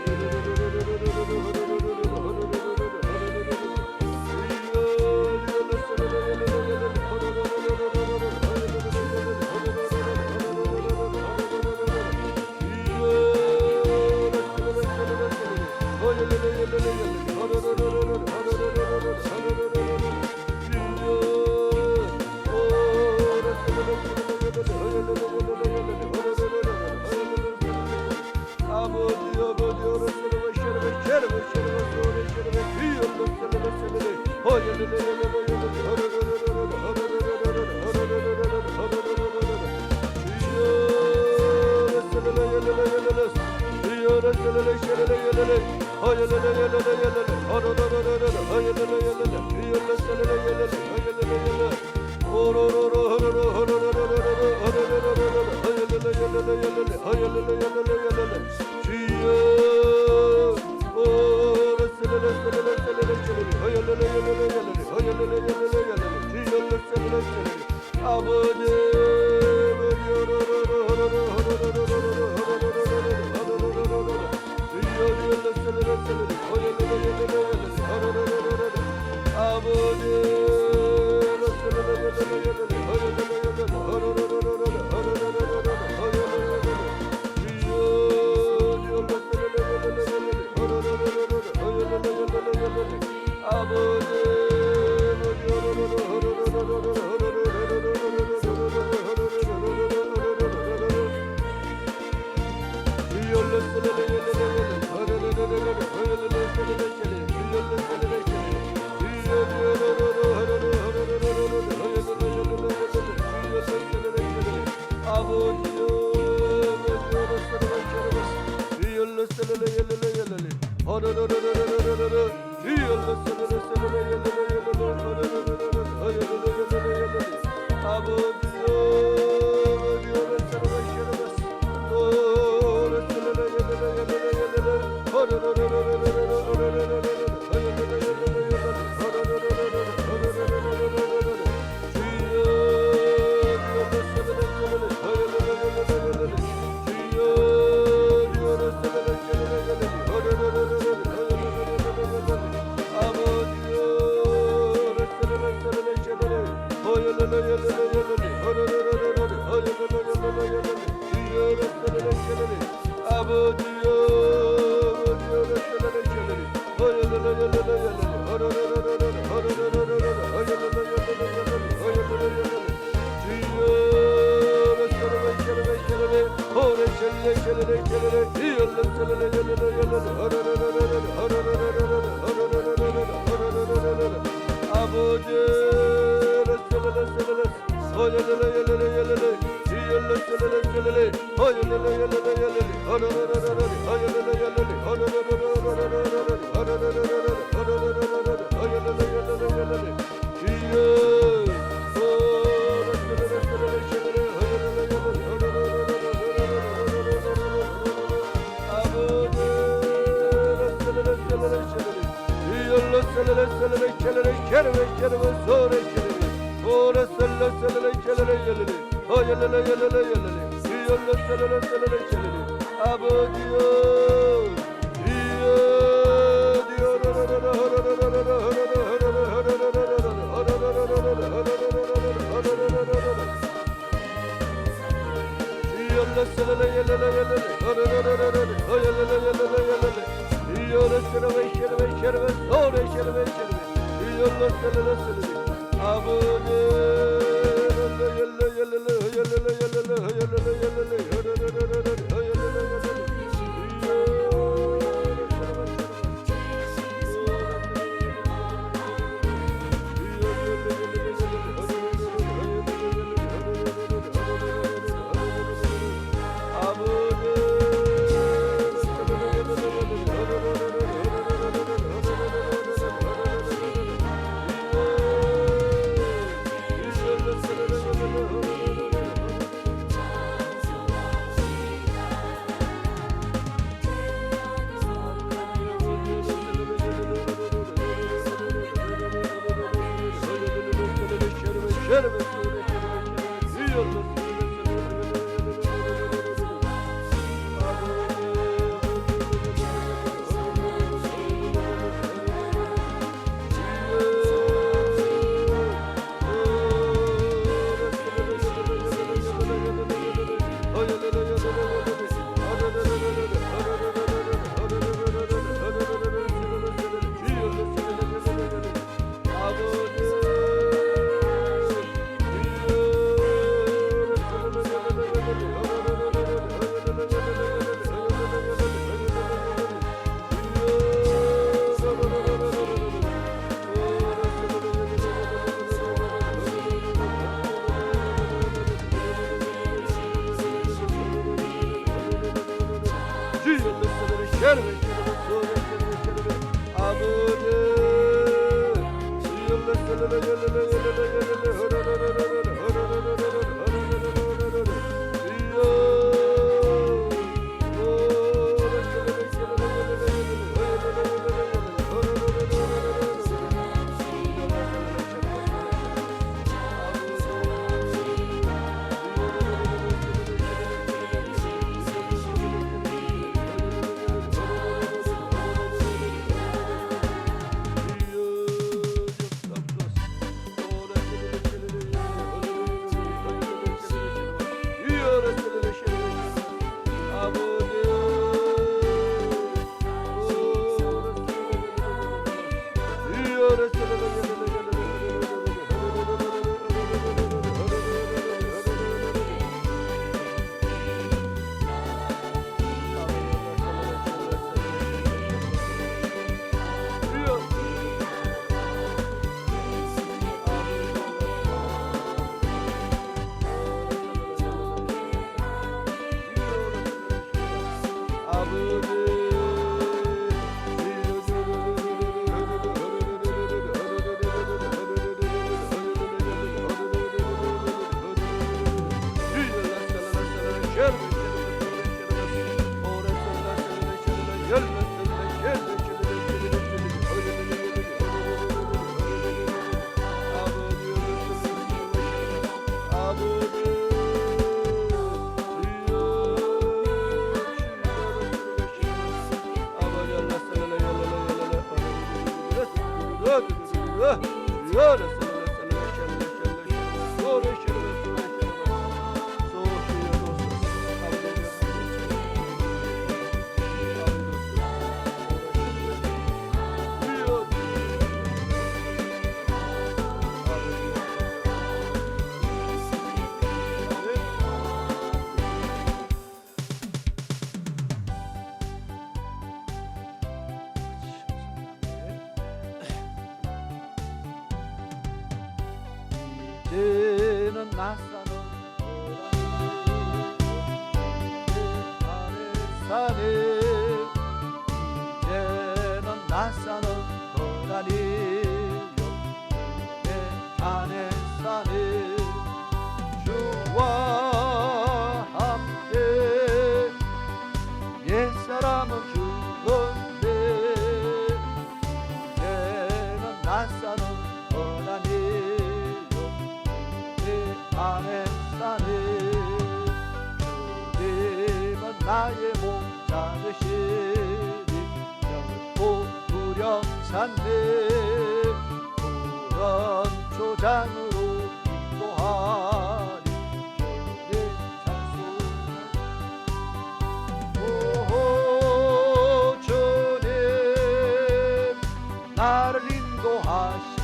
아버지 이제는 낯사는 거라니 이제는 낯사는 거라니 내 안에 사네 주와 함께 옛사람은 죽었네 이제는 낯사는 거라니 안에 사네 주님은 나의 몸 잡으시니 결코 두렵잖네 푸른 초장으로 인도하니 주님 찬송하니 오 주님 나를 인도하시네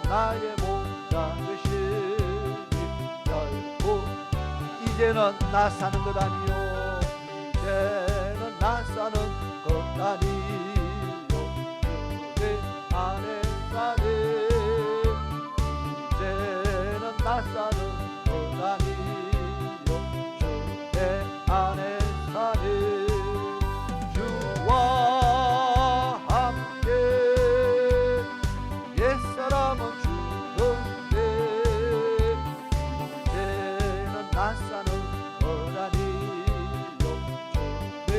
나의 몸 잡으시니 결코 이제는 나 사는 것 아니요 이제는 나 사는 것 아니요 주님 안에 사네 이제는 나 사는 것 아니요 주님 안에 사네 주와 함께 옛사람은 죽었네 이제는 낯사는 거라니요 주님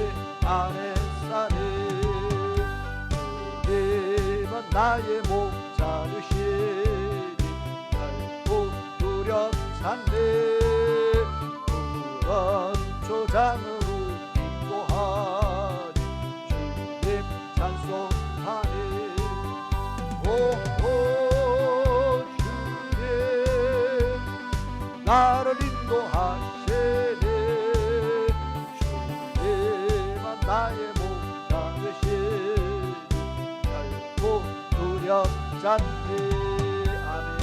안에 사네 주님은 나의 몸 잡으시니 결코 두렵잖네 푸른 초장으로 인도하니 주님 찬송하니 오 주님 나를 인도하시네 주님은 나의 몸 잡으시니 결코 두렵잖네 아멘.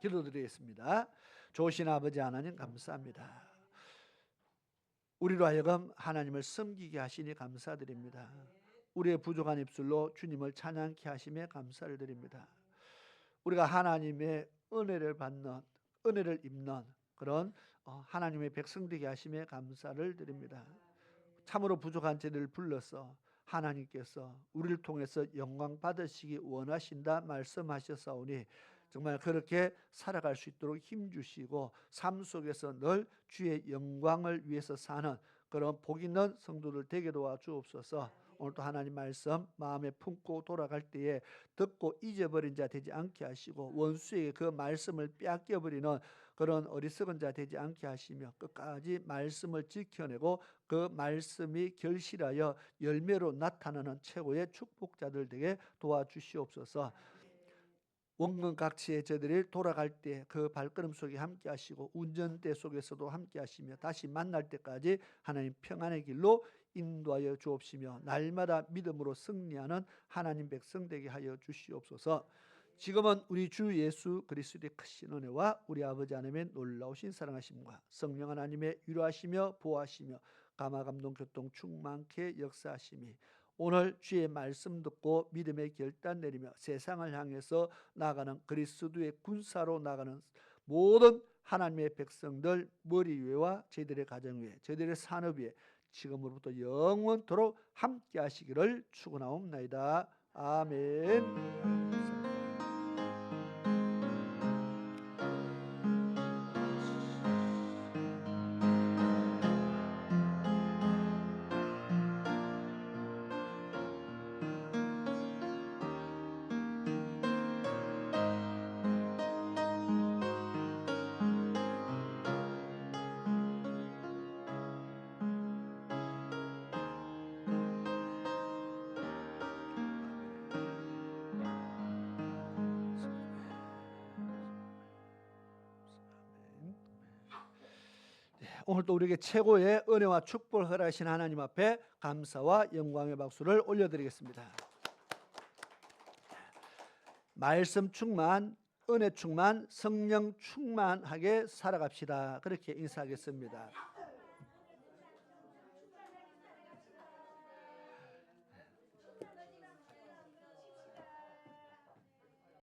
기도드리겠습니다. 좋으신 아버지 하나님 감사합니다. 우리로 하여금 하나님을 섬기게 하시니 감사드립니다. 우리의 부족한 입술로 주님을 찬양케 하심에 감사를 드립니다. 우리가 하나님의 은혜를 받는 은혜를 입는 그런 하나님의 백성 되게 하심에 감사를 드립니다. 참으로 부족한 저희를 불러서 하나님께서 우리를 통해서 영광 받으시기 원하신다 말씀하셨사오니 정말 그렇게 살아갈 수 있도록 힘주시고 삶 속에서 늘 주의 영광을 위해서 사는 그런 복 있는 성도들 되게 도와주옵소서. 오늘도 하나님 말씀 마음에 품고 돌아갈 때에 듣고 잊어버린 자 되지 않게 하시고 원수에게 그 말씀을 빼앗겨버리는 그런 어리석은 자 되지 않게 하시며 끝까지 말씀을 지켜내고 그 말씀이 결실하여 열매로 나타나는 최고의 축복자들 되게 도와주시옵소서. 원근각지에 저들이 돌아갈 때 그 발걸음 속에 함께 하시고 운전대 속에서도 함께 하시며 다시 만날 때까지 하나님 평안의 길로 인도하여 주옵시며 날마다 믿음으로 승리하는 하나님 백성 되게 하여 주시옵소서. 지금은 우리 주 예수 그리스도의 크신 은혜와 우리 아버지 하나님의 놀라우신 사랑하심과 성령 하나님의 위로하시며 보호하시며 감화감동 교통 충만케 역사하심이 오늘 주의 말씀 듣고 믿음의 결단 내리며 세상을 향해서 나가는 그리스도의 군사로 나가는 모든 하나님의 백성들 머리 위와 저희들의 가정 위에 저희들의 산업 위에 지금으로부터 영원토록 함께 하시기를 축원하옵나이다. 아멘. 오늘도 우리에게 최고의 은혜와 축복을 허락하신 하나님 앞에 감사와 영광의 박수를 올려드리겠습니다. 말씀 충만, 은혜 충만, 성령 충만하게 살아갑시다. 그렇게 인사하겠습니다.